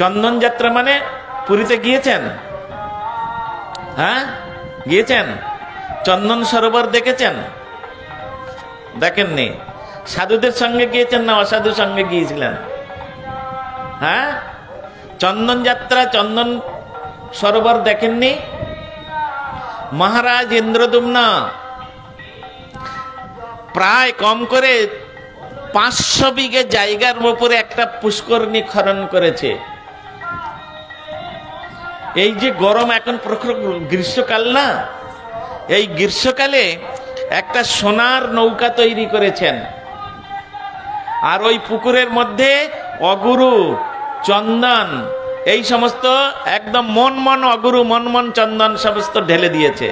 S1: চন্দন যাত্রা মানে পুরীতে গিয়েছেন? হ্যাঁ, গিয়েছেন? চন্দন সরোবর দেখেছেন? দেখেননি? সাধুদের সঙ্গে গিয়েছেন না অসাধুর সঙ্গে গিয়েছিলেন? হ্যাঁ, চন্দন যাত্রা, চন্দন সরোবর দেখেননি? মহারাজ ইন্দ্রদুম্ন প্রায় কম করে 500 বিঘে জায়গার উপরে একটা পুষ্করণী খনন করেছে। এই যে গরম, এখন প্রখর গ্রীষ্মকাল না, এই গ্রীষ্মকালে একটা সোনার নৌকা তৈরি করেছেন। আর ওই পুকুরের মধ্যে অগুরু, চন্দন, এই সমস্ত একদম মন অগুরু, মন চন্দন সমস্ত ঢেলে দিয়েছে।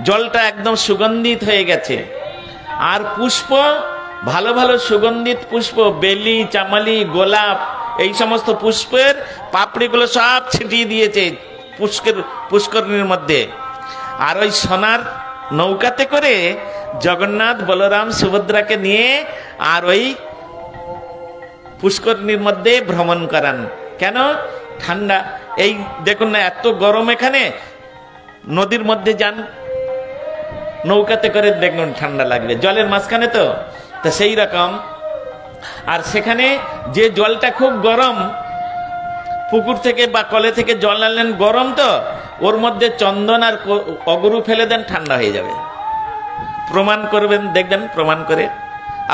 S1: জলটা একদম সুগন্ধিত হয়ে গেছে। আর পুষ্প, ভালো ভালো সুগন্ধিত পুষ্প, বেলি, চামালি, গোলাপ, এই সমস্ত পুষ্পের পাপড়িগুলো সব ছিটিয়ে দিয়েছে পুষ্করণীর মধ্যে। আর ওই সোনার নৌকাতে করে জগন্নাথ, বলরাম, সুভদ্রাকে নিয়ে আর ওই পুষ্করণীর মধ্যে ভ্রমণ করান। কেন? ঠান্ডা। এই দেখুন না, এত গরম, এখানে নদীর মধ্যে যান নৌকাতে করে, দেখুন ঠান্ডা লাগবে, জলের মাঝখানে তো সেই রকম। আর সেখানে যে জলটা খুব গরম, পুকুর থেকে বা কলে থেকে জল আনলেন, গরম তো, ওর মধ্যে চন্দন আর অগুরু ফেলে দেন, ঠান্ডা হয়ে যাবে। প্রমাণ করবেন, দেখবেন, প্রমাণ করে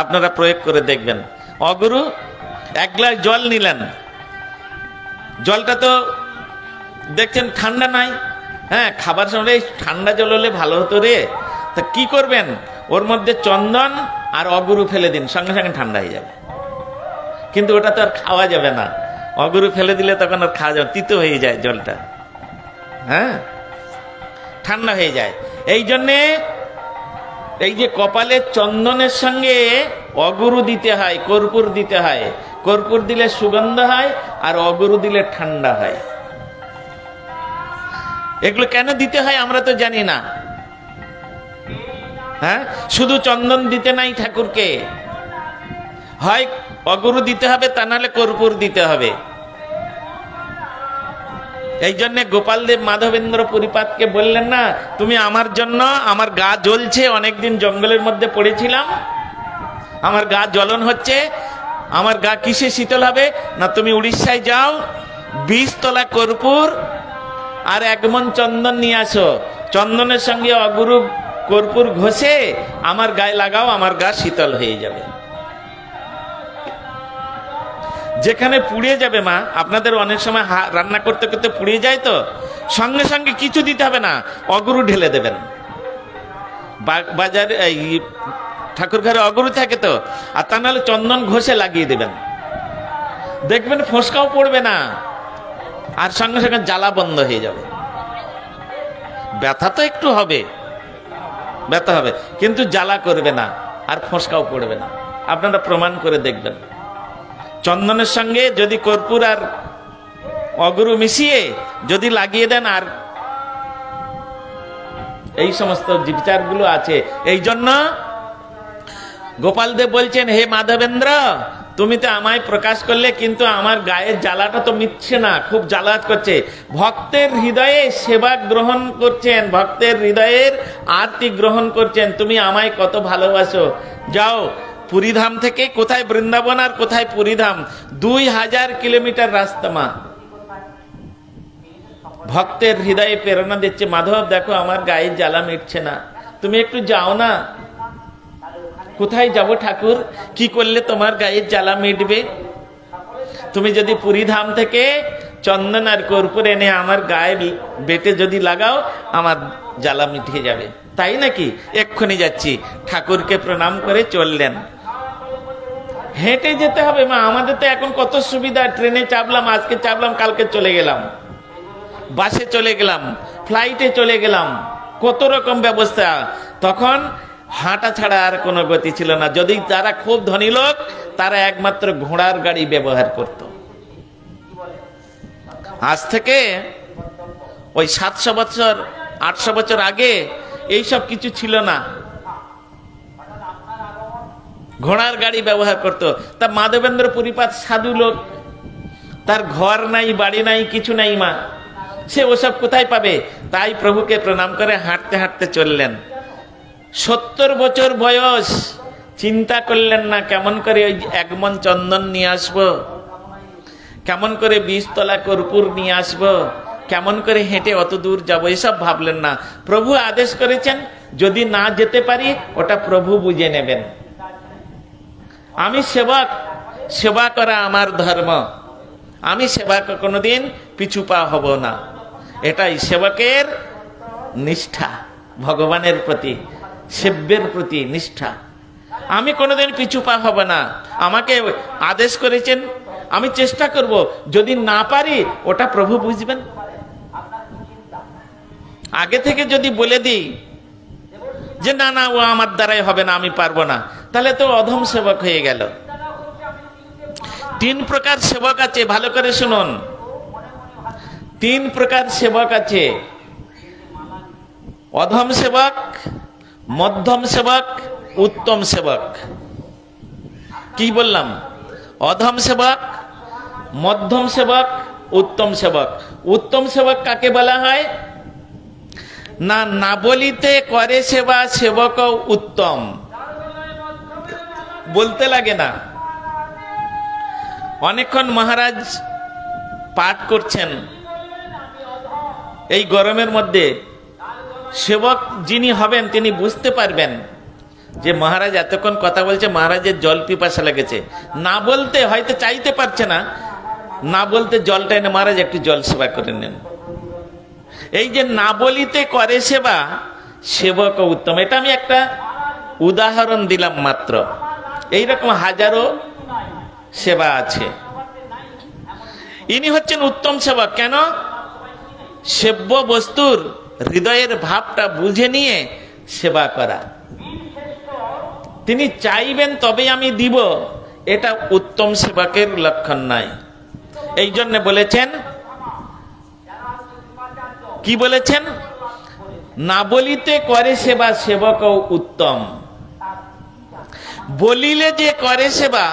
S1: আপনারা প্রয়োগ করে দেখবেন। অগুরু, 1 গ্লাস জল নিলেন, জলটা তো দেখছেন ঠান্ডা নাই। হ্যাঁ, খাবার সময় ঠান্ডা জল হলে ভালো হতো রে। তা কি করবেন? ওর মধ্যে চন্দন আর অগুরু ফেলে দিন, সঙ্গে সঙ্গে ঠান্ডা হয়ে যাবে। কিন্তু ওটা তো আর খাওয়া যাবে না। অগুরু ফেলে দিলে তখন আর খাওয়া যাবে, তিতো হয়ে যায় জলটা। হ্যাঁ, ঠান্ডা হয়ে যায়। এই জন্যে এই যে কপালে চন্দনের সঙ্গে অগুরু দিতে হয়, কর্পূর দিতে হয়। কর্পূর দিলে সুগন্ধ হয়, আর অগুরু দিলে ঠান্ডা হয়। এগুলো কেন দিতে হয় আমরা তো জানি না। হ্যাঁ, শুধু চন্দন দিতে নাই ঠাকুরকে, হয় অগুরু দিতে হবে, তা নাহলে কর্পূর দিতে হবে। এই জন্য গোপালদেব মাধবেন্দ্র পরিপাতকে বললেন না, তুমি আমার জন্য, আমার গা জ্বলছে, অনেকদিন জঙ্গলের মধ্যে পড়েছিলাম, আমার গা জ্বলন হচ্ছে, আমার গা কিসে শীতল হবে? না, তুমি উড়িষ্যায় যাও, 20 তলা কর্পূর আর 1 মণ চন্দন নিয়ে আসো, চন্দনের সঙ্গে অগুরু কর্পূর ঘষে আমার গায়ে লাগাও, আমার গা শীতল হয়ে যাবে। যেখানে পুড়ে যাবে মা, আপনাদের অনেক সময় রান্না করতে করতে পুড়ে যায়, তো সঙ্গে সঙ্গে কিছু দিতে হবে না, অগুরু ঢেলে দেবেন। বাজারে এই ঠাকুর ঘরে অগুরু থাকে তো, আর তা নাহলে চন্দন ঘষে লাগিয়ে দেবেন, দেখবেন ফোসকাও পড়বে না, আর সঙ্গে সঙ্গে জ্বালা বন্ধ হয়ে যাবে। ব্যথা তো একটু হবে, ব্যথা হবে, কিন্তু জ্বালা করবে না, আর ফোসকাও পড়বে না। আপনারা প্রমাণ করে দেখবেন। চন্দনের সঙ্গে যদি কর্পূর আর অগুরু মিশিয়ে যদি লাগিয়ে দেন, আর এই সমস্ত বিচারগুলো আছে। এই জন্য গোপালদেব বলছেন, হে মাধবেন্দ্র, তুমি তো আমায় প্রকাশ করলে, কিন্তু আমার গায়ের জ্বালাটা তো মিটছে না, খুব জ্বালাত করছে। ভক্তের হৃদয়ে সেবা গ্রহণ করছেন, ভক্তের হৃদয়ের আরতি গ্রহণ করছেন, তুমি আমায় কত ভালোবাসো। যাও, পুরীধাম থেকে কোথায় বৃন্দাবন আর কোথায় পুরীধাম, 2000 কিলোমিটার রাস্তা। মা ভক্তের হৃদয়ে প্রেরণা দিচ্ছে, মাধব দেখো আমার গায়ের জ্বালা মিটছে না, তুমি একটু যাও না। কোথায় যাব ঠাকুর, কি করলে তোমার গায়ের জ্বালা মিটবে? তুমি যদি পুরীধাম থেকে চন্দন আর কর্পূর এনে আমার গায়ে বেটে যদি লাগাও, আমার জ্বালা মিটে যাবে। তাই নাকি? এক্ষুনি যাচ্ছি। ঠাকুরকে প্রণাম করে চললেন। হেঁটে যেতে হবে মা, আমাদের তো এখন কত সুবিধা, ট্রেনে চাপলাম, আজকে চাপলাম, কালকে চলে গেলাম, বাসে চলে গেলাম, ফ্লাইটে চলে গেলাম, কত রকম ব্যবস্থা। তখন হাঁটা ছাড়া আর কোনো গতি ছিল না। যদি যারা খুব ধনী লোক, তারা একমাত্র ঘোড়ার গাড়ি ব্যবহার করত। আজ থেকে ওই 700 বছর 800 বছর আগে এইসব কিছু ছিল না, ঘোড়ার গাড়ি ব্যবহার করত। তা মাধবেন্দ্র পুরীপাদ সাধু লোক, তার ঘর নাই, বাড়ি নাই, কিছু নাই মা, সে ওসব কোথায় পাবে? তাই প্রভুকে প্রণাম করে হাঁটতে হাঁটতে চললেন। 70 বছর বয়স, চিন্তা করলেন না কেমন করে ওই 1 মণ চন্দন নিয়ে আসবো, কেমন করে 20 তলা কর্পূর নিয়ে আসবো, কেমন করে হেঁটে অত দূর যাবো, এসব ভাবলেন না। প্রভু আদেশ করেছেন, যদি না যেতে পারি ওটা প্রভু বুঝে নেবেন। আমি সেবক, সেবা করা আমার ধর্ম, আমি সেবা কোনোদিন পিছু পা হব না। এটাই সেবকের নিষ্ঠা, ভগবানের প্রতি, সেব্যের প্রতি নিষ্ঠা। আমি কোনোদিন পিছু পা হব না। আমাকে আদেশ করেছেন, আমি চেষ্টা করব, যদি না পারি ওটা প্রভু বুঝবেন। আগে থেকে যদি বলে দিই যে না না, ও আমার দ্বারাই হবে না, আমি পারবো না, তাহলে তো অধম সেবক হয়ে গেল। 3 প্রকার সেবক আছে, ভালো করে শুনুন। 3 প্রকার সেবক আছে, অধম সেবক, মধ্যম সেবক, উত্তম সেবক। কি বললাম? অধম সেবক, মধ্যম সেবক, উত্তম সেবক। উত্তম সেবক কাকে বলা হয়? না, না বলিতে করে সেবা, সেবক উত্তম। বলতে লাগে না। অনেকক্ষণ মহারাজ পাঠ করছেন এই গরমের মধ্যে, সেবক যিনি হবেন তিনি বুঝতে পারবেন যে মহারাজ এতক্ষণ কথা বলছে, মহারাজের জল পিপাসা লেগেছে। না বলতে হয়তো চাইতে পারছে না, না বলতে জলটা এনে, মহারাজ একটু জল সেবা করে নেন। এই যে না বলিতে করে সেবা, সেবক উত্তম, এটা আমি একটা উদাহরণ দিলাম মাত্র। এইরকম হাজারো সেবা আছে। ইনি হচ্ছেন উত্তম সেবক। কেন? সেব্য বস্তুর হৃদয়ের ভাবটা বুঝে নিয়ে সেবা করা। তিনি চাইবেন তবে আমি দিব, এটা উত্তম সেবকের লক্ষণ নয়। এই জন্য বলেছেন, কি বলেছেন? না বলিতে করে সেবা, সেবক উত্তম। বলিলে যে করে সেবা,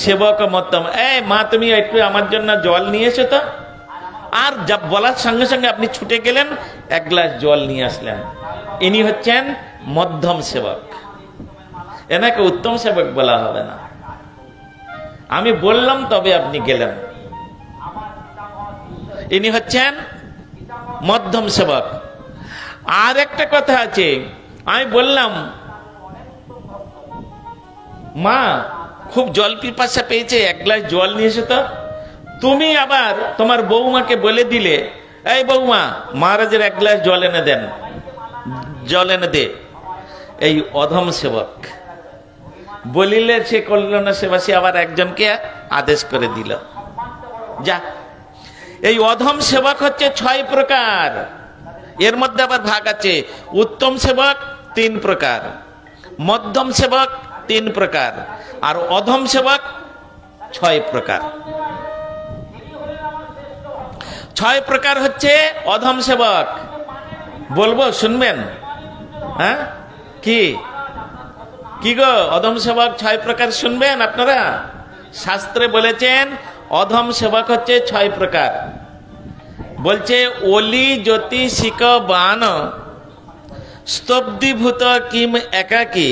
S1: সেবক উত্তম। এই মা, তুমি একটু আমার জন্য জল নিয়ে এসো তো। আর যা বলার সঙ্গে সঙ্গে আপনি ছুটে গেলেন, 1 গ্লাস জল নিয়ে আসলেন। ইনি হচ্ছেন মধ্যম সেবক। এনাকে উত্তম সেবক বলা হবে না। আমি বললাম তবে আপনি গেলেন, ইনি হচ্ছেন মধ্যম সেবক। আর একটা কথা আছে, আমি বললাম মা খুব জল পিপাসা পেয়েছে, 1 গ্লাস জল নিয়ে এসো তো। তুমি আবার তোমার বৌমাকে বলে দিলে, এই বৌমা, মহারাজের 1 গ্লাস জল এনে দেন, জল এনে দে। এই অধম সেবক। বলিলে সে করল না সেবা, সে আবার একজনকে আদেশ করে দিল, যা। এই অধম সেবক হচ্ছে 6 প্রকার। এর মধ্যে আবার ভাগ আছে। উত্তম সেবক 3 প্রকার, মধ্যম সেবক 3 প্রকার, আর অধম সেবক 6 প্রকার। ছয় প্রকার হচ্ছে অধম সেবক। বলবো, শুনবেন? হ্যাঁ, কি কি গো, অধম সেবক ছয় প্রকার শুনবেন আপনারা? শাস্ত্রে বলেছেন অধম সেবক হচ্ছে ছয় প্রকার। বলছে ওলি জ্যোতিষিক বান স্তব্ধীভূত কিম একাকী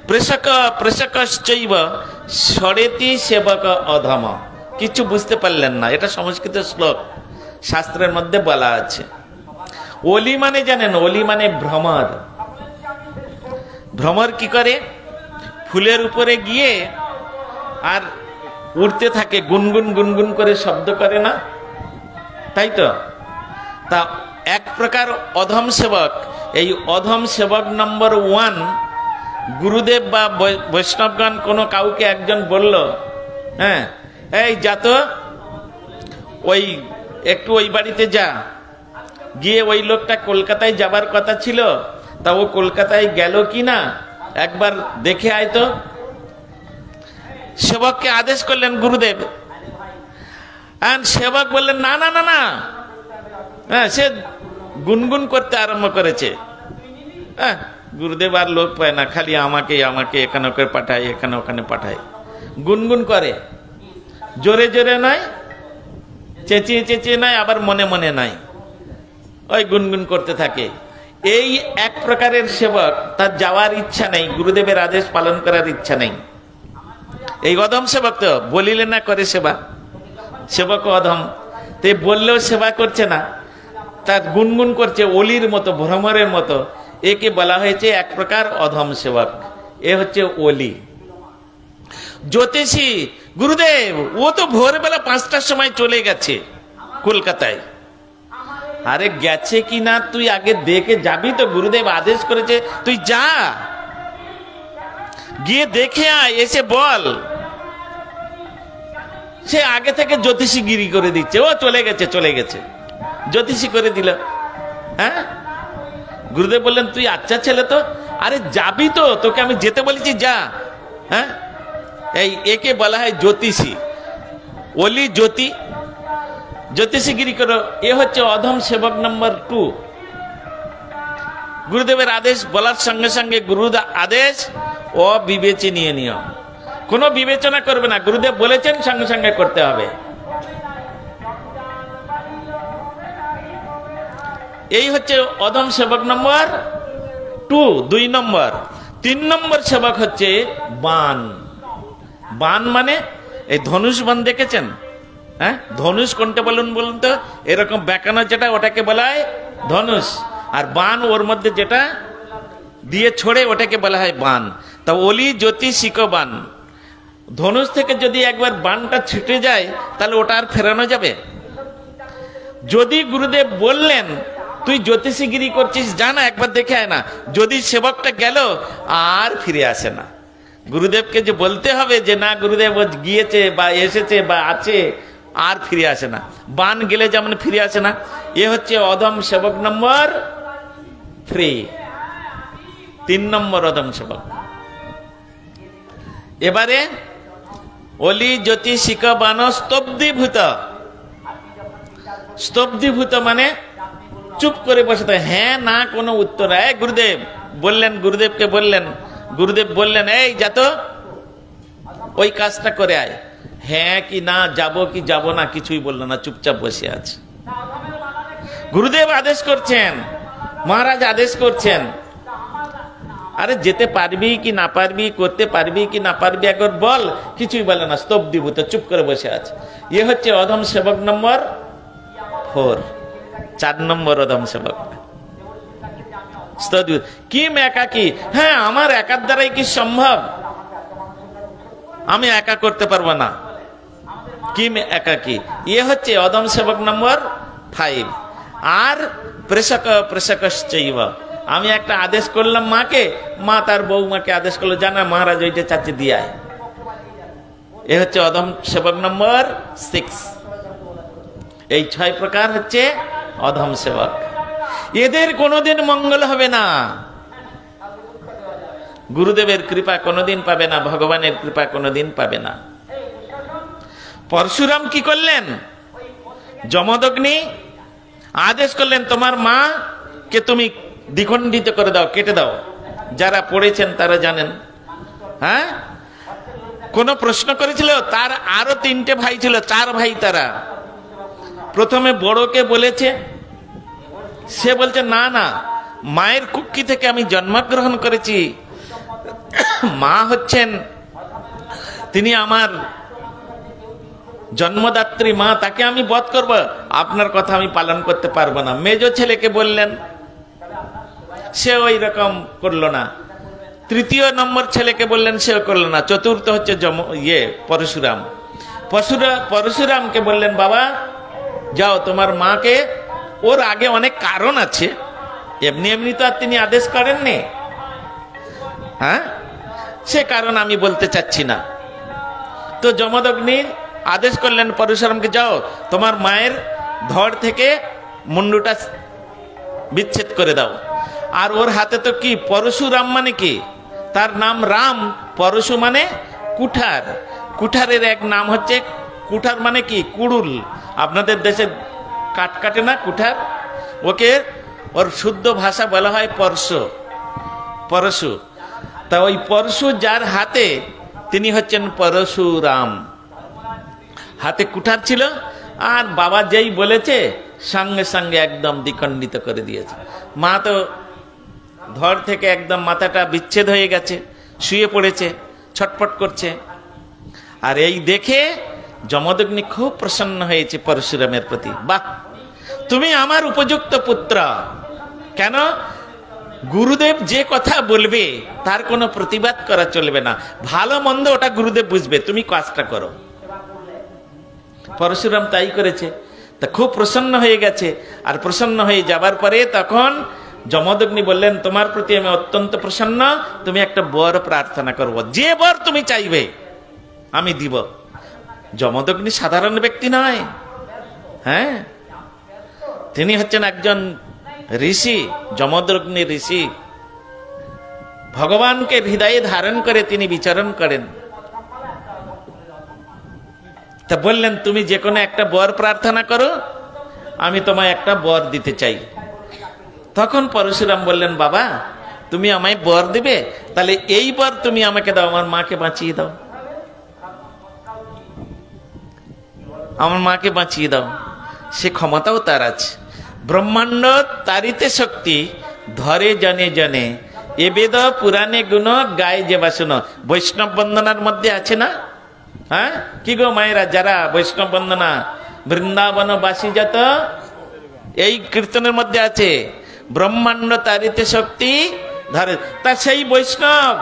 S1: প্রেষক প্রেষকশ্চৈব ষড়েতি সেবক অধম। কিছু বুঝতে পারলেন না, এটা সংস্কৃত শ্লোক, শাস্ত্রের মধ্যে বলা আছে। ওলি মানে জানেন? ওলি মানে ভ্রমর। ভ্রমর কি করে? ফুলের উপরে গিয়ে আর উড়তে থাকে, গুনগুন গুনগুন করে শব্দ করে না, তাই তো? তা এক প্রকার অধম সেবক। এই অধম সেবক নম্বর 1, গুরুদেব বা বৈষ্ণবগণ কোনো কাউকে একজন বলল, হ্যাঁ এই যা তো, ওই একটু ওই বাড়িতে যা, গিয়ে ওই লোকটা কলকাতায় যাবার কথা ছিল, তা ও কলকাতায় গেল কি না একবার দেখে আয় তো। সেবককে আদেশ করলেন গুরুদেব, আর সেবক বললেন না না না না, হ্যাঁ সে গুনগুন করতে আরম্ভ করেছে। হ্যাঁ, গুরুদেব আর লোক পায় না, খালি আমাকে আমাকে এখানে ওখানে পাঠায়, এখানে ওখানে পাঠায়, গুনগুন করে, জোরে জোরে নয়, চেঁচিয়ে চেঁচিয়ে নয়, আবার মনে মনে নয়, ওই গুনগুন করতে থাকে। এই এক প্রকারের সেবক, তার যাওয়ার ইচ্ছা নেই, গুরুদেবের আদেশ পালন করার ইচ্ছা নেই। এই অধম সেবক তো বলিলে না করে সেবা, সেবক অধম। তে বললেও সেবা করছে না, তার গুনগুন করছে, অলির মতো, ভ্রমরের মতো। একে বলা হয়েছে এক প্রকার অধম সেবক। এ হচ্ছে অলি। জ্যোতিষী গুরুদেব ও তো ভোরবেলা 5টার সময় চলে গেছে কলকাতায়। আরে গেছে কি না তুই আগে দেখে যাবি তো, গুরুদেব আদেশ করেছে, তুই যা, গিয়ে দেখে আয়, এসে বল। সে আগে থেকে জ্যোতিষীগিরি করে দিচ্ছে, ও চলে গেছে চলে গেছে, জ্যোতিষী করে দিল। হ্যাঁ, গুরুদেব বললেন তুই আচ্ছা ছেলে তো, আরে যাবি তো, তোকে আমি যেতে বলেছি, যা। হ্যাঁ, এই একে বলা হয় জ্যোতিষী, ওলি জ্যোতি, জ্যোতিষীগিরি করো। এ হচ্ছে অধম সেবক নম্বর 2। গুরুদেবের আদেশ বলার সঙ্গে সঙ্গে গুরু আদেশ অবিবেচনীয় নিয়ম, কোনো বিবেচনা করবে না, গুরুদেব বলেছেন সঙ্গে সঙ্গে করতে হবে। এই হচ্ছে অধম সেবক নম্বর 2, 2 নম্বর। 3 নম্বর সেবক হচ্ছে বান। বান মানে এই ধনুষ বান দেখেছেন? হ্যাঁ, ধনুষ কোনটা বলুন বলুন তো? এরকম বেঁকানো যেটা, ওটাকে বলা হয় ধনুষ। আর বান ওর মধ্যে যেটা দিয়ে ছড়ে, ওটাকে বলা হয় বান। তা অলি জ্যোতিষিক বান, ধনুষ থেকে যদি একবার বানটা ছিটে যায় তাহলে ওটা আর ফেরানো যাবে? যদি গুরুদেব বললেন তুই জ্যোতিষীগিরি করছিস, জানা একবার দেখে আয় না, যদি সেবকটা গেল আর ফিরে আসে না। গুরুদেবকে যে বলতে হবে যে না গুরুদেব গিয়েছে বা এসেছে বা আছে, আর ফিরে আসে না। বান গেলে যেমন ফিরে আসে না, এ হচ্ছে অধম সেবক নম্বর 3, 3 নম্বর অধম সেবক। এবারে অলি জ্যোতিষিক বান স্তব্ধীভূত। স্তব্ধীভূত মানে চুপ করে বসে থাকে, হ্যাঁ না কোনো উত্তর। এই গুরুদেব বললেন, গুরুদেবকে বললেন, গুরুদেব বললেন এই যা তো, ওই কাজটা করে আয়। হ্যাঁ কি না, যাব কি যাব না, কিছুই বললো না, চুপচাপ বসে আছে। গুরুদেব আদেশ করছেন, মহারাজ আদেশ করছেন, আরে যেতে পারবি কি না পারবি, করতে পারবি কি না পারবি একবার বল, কিছুই বলে না, স্তব্ধীভূত, চুপ করে বসে আছে। এ হচ্ছে অধম সেবক নম্বর 4, 4 নম্বর অধম সেবক। কিম একাকী, হ্যাঁ আমার একার দ্বারাই কি সম্ভব, আমি একা করতে পারবো না। কিম একাকী, এ হচ্ছে অধম সেবক নম্বর 5। আর প্রেষক প্রেষকশ্চৈব, আমি একটা আদেশ করলাম মাকে, মা তার বৌমাকে আদেশ করলো, জানা মহারাজ ওইটা চাচি দিয়ে। এ হচ্ছে অধম সেবক নম্বর 6। এই 6 প্রকার হচ্ছে অধম সেবক। এদের কোনোদিন মঙ্গল হবে না, গুরুদেবের কৃপা কোনোদিন পাবে না, ভগবানের কৃপা কোনোদিন পাবে না। পরশুরাম কি করলেন? যমদগ্নি আদেশ করলেন তোমার মা কে তুমি দ্বিখণ্ডিত করে দাও, কেটে দাও। যারা পড়েছেন তারা জানেন। হ্যাঁ, কোন প্রশ্ন করেছিল? তার আরো 3টে ভাই ছিল, 4 ভাই। তারা প্রথমে বড়কে বলেছে, সে বলছে না না, মায়ের কুক্ষি থেকে আমি জন্মগ্রহণ করেছি, মা হচ্ছেন তিনি আমার জন্মদাত্রী মা, তাকে আমি বধ করব, আপনার কথা আমি পালন করতে পারবো না। মেজ ছেলেকে বললেন, সে ওই রকম করলো না। 3য় নম্বর ছেলেকে বললেন, সেও করলো না। চতুর্থ হচ্ছে পরশুরাম। পরশুরামকে বললেন, বাবা যাও তোমার মাকে, ওর আগে অনেক কারণ আছে, এমনি এমনি তো আর তিনি আদেশ করেননি। হ্যাঁ, সে কারণ আমি বলতে চাচ্ছি না। তো যমদগ্নি আদেশ করলেন পরশুরামকে, যাও তোমার মায়ের ধড় থেকে মুন্ডুটা বিচ্ছেদ করে দাও। আর ওর হাতে তো কি, পরশুরাম মানে কি, তার নাম রাম, পরশু মানে কুঠার। কুঠারের এক নাম হচ্ছে, কুঠার মানে কি, কুড়ুল। আপনাদের দেশে কাট কাটে না কুঠার, ওকে ওর শুদ্ধ ভাষা বলা হয় পরশু। তা ওই পরশু যার হাতে, তিনি হচ্ছেন পরশুরাম। হাতে কুঠার ছিল, আর বাবা যেই বলেছে সঙ্গে সঙ্গে একদম দ্বিখণ্ডিত করে দিয়েছে। মা তো ধড় থেকে একদম মাথাটা বিচ্ছেদ হয়ে গেছে, শুয়ে পড়েছে, ছটফট করছে। আর এই দেখে যমদগ্নি খুব প্রসন্ন হয়েছে পরশুরামের প্রতি। বাহ, তুমি আমার উপযুক্ত পুত্র। কেন? গুরুদেব যে কথা বলবে তার কোনো প্রতিবাদ করা চলবে না, ভালো মন্দ ওটা গুরুদেব বুঝবে, তুমি কাজটা করো। পরশুরাম তাই করেছে। তা খুব প্রসন্ন হয়ে গেছে। আর প্রসন্ন হয়ে যাবার পরে তখন যমদগ্নি বললেন, তোমার প্রতি আমি অত্যন্ত প্রসন্ন, তুমি একটা বর প্রার্থনা করবো, যে বর তুমি চাইবে আমি দিব। যমদগ্নি সাধারণ ব্যক্তি নয়। হ্যাঁ, তিনি হচ্ছেন একজন ঋষি, যমদগ্নি ঋষি। ভগবানকে হৃদয়ে ধারণ করে তিনি বিচরণ করেন। তা বললেন, তুমি যে কোনো একটা বর প্রার্থনা করো, আমি তোমায় একটা বর দিতে চাই। তখন পরশুরাম বললেন, বাবা তুমি আমায় বর দিবে, তাহলে এই বর তুমি আমাকে দাও, আমার মাকে বাঁচিয়ে দাও, আমার মাকে বাঁচিয়ে দাও। সে ক্ষমতাও তার আছে। ব্রহ্মাণ্ড তারিতে শক্তি, ধরে জনে জনে, এ বেদ পুরাণে গুণ, গায়ে যে বাসন। বৈষ্ণব বন্দনার মধ্যে আছে না? হ্যাঁ, কি গো মায়েরা, যারা বৈষ্ণব বন্দনা বৃন্দাবন বাসী যত, এই কীর্তনের মধ্যে আছে ব্রহ্মাণ্ড তারিতে শক্তি ধরে। তা সেই বৈষ্ণব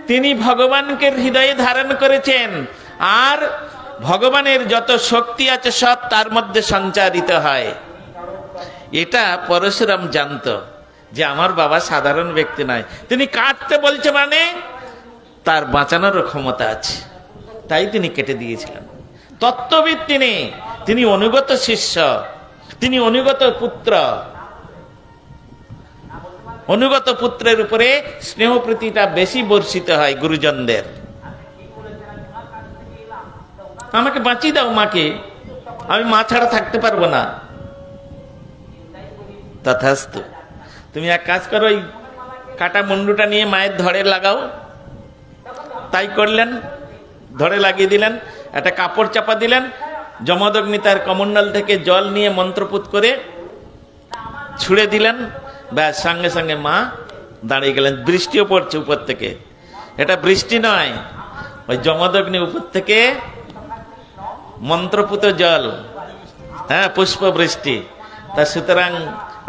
S1: তিনি ভগবানকে হৃদয়ে ধারণ করেছেন, আর ভগবানের যত শক্তি আছে সব তার মধ্যে সঞ্চারিত হয়। এটা পরশুরাম জানতো যে আমার বাবা সাধারণ ব্যক্তি নয়, তিনি কাটতে বলছে মানে তার বাঁচানোর ক্ষমতা আছে, তাই তিনি কেটে দিয়েছিলেন। তত্ত্ববিদ তিনি অনুগত শিষ্য, তিনি অনুগত পুত্র। অনুগত পুত্রের উপরে স্নেহ প্রীতিটা বেশি বর্ষিত হয় গুরুজনদের। আমাকে বাঁচিয়ে দাও মাকে, আমি মা ছাড়া থাকতে পারবো না। তথাস্তু, তুমি এক কাজ করো, ওই কাটা মুন্ডুটা নিয়ে মায়ের ধড়ে লাগাও। তাই করলেন, ধরে লাগিয়ে দিলেন, একটা কাপড় চাপা দিলেন। যমদগ্নি তার কমণ্ডল থেকে জল নিয়ে মন্ত্রপুত করে ছুঁড়ে দিলেন, ব্যাস সঙ্গে সঙ্গে মা দাঁড়িয়ে গেলেন। বৃষ্টিও পড়ছে উপর থেকে, এটা বৃষ্টি নয়, ওই যমদগ্নি উপর থেকে মন্ত্রপুত জল, হ্যাঁ, পুষ্প বৃষ্টি। তা সুতরাং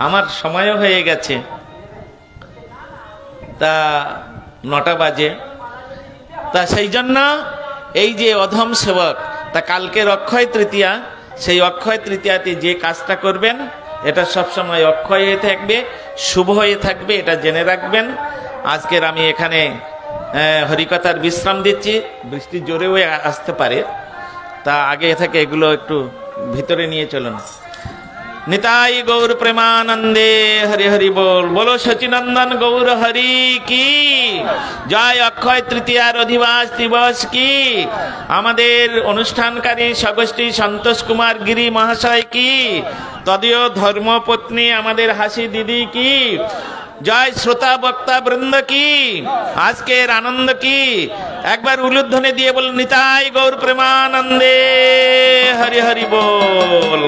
S1: আমার সময়ও হয়ে গেছে, তা 9টা বাজে। তা সেই জন্য এই যে অধম সেবক, তা কালকের অক্ষয় তৃতীয়া, সেই অক্ষয় তৃতীয়াতে যে কাজটা করবেন এটা সবসময় অক্ষয় হয়ে থাকবে, শুভ হয়ে থাকবে, এটা জেনে রাখবেন। আজকের আমি এখানে হরিকথার বিশ্রাম দিচ্ছি, বৃষ্টি জোরেও আসতে পারে, তা আগে থেকে এগুলো একটু ভিতরে নিয়ে চলুন। নিতাই গৌর প্রেমানন্দে হরি হরি বল। বলো সচিনন্দন গৌর হরি কি জয়। অক্ষয় তৃতীয়ার অধিবাস দিবস কি। আমাদের অনুষ্ঠানকারী সগোষ্ঠী সন্তোষ কুমার গিরি মহাশয় কি। তদীয় ধর্মপত্নী আমাদের হাসি দিদি কি। জয় শ্রোতা বক্তা বৃন্দ কি। আজকের আনন্দ কি। একবার উলুধ্বনি দিয়ে বল নিতাই গৌর প্রেমানন্দে হরি হরি বল।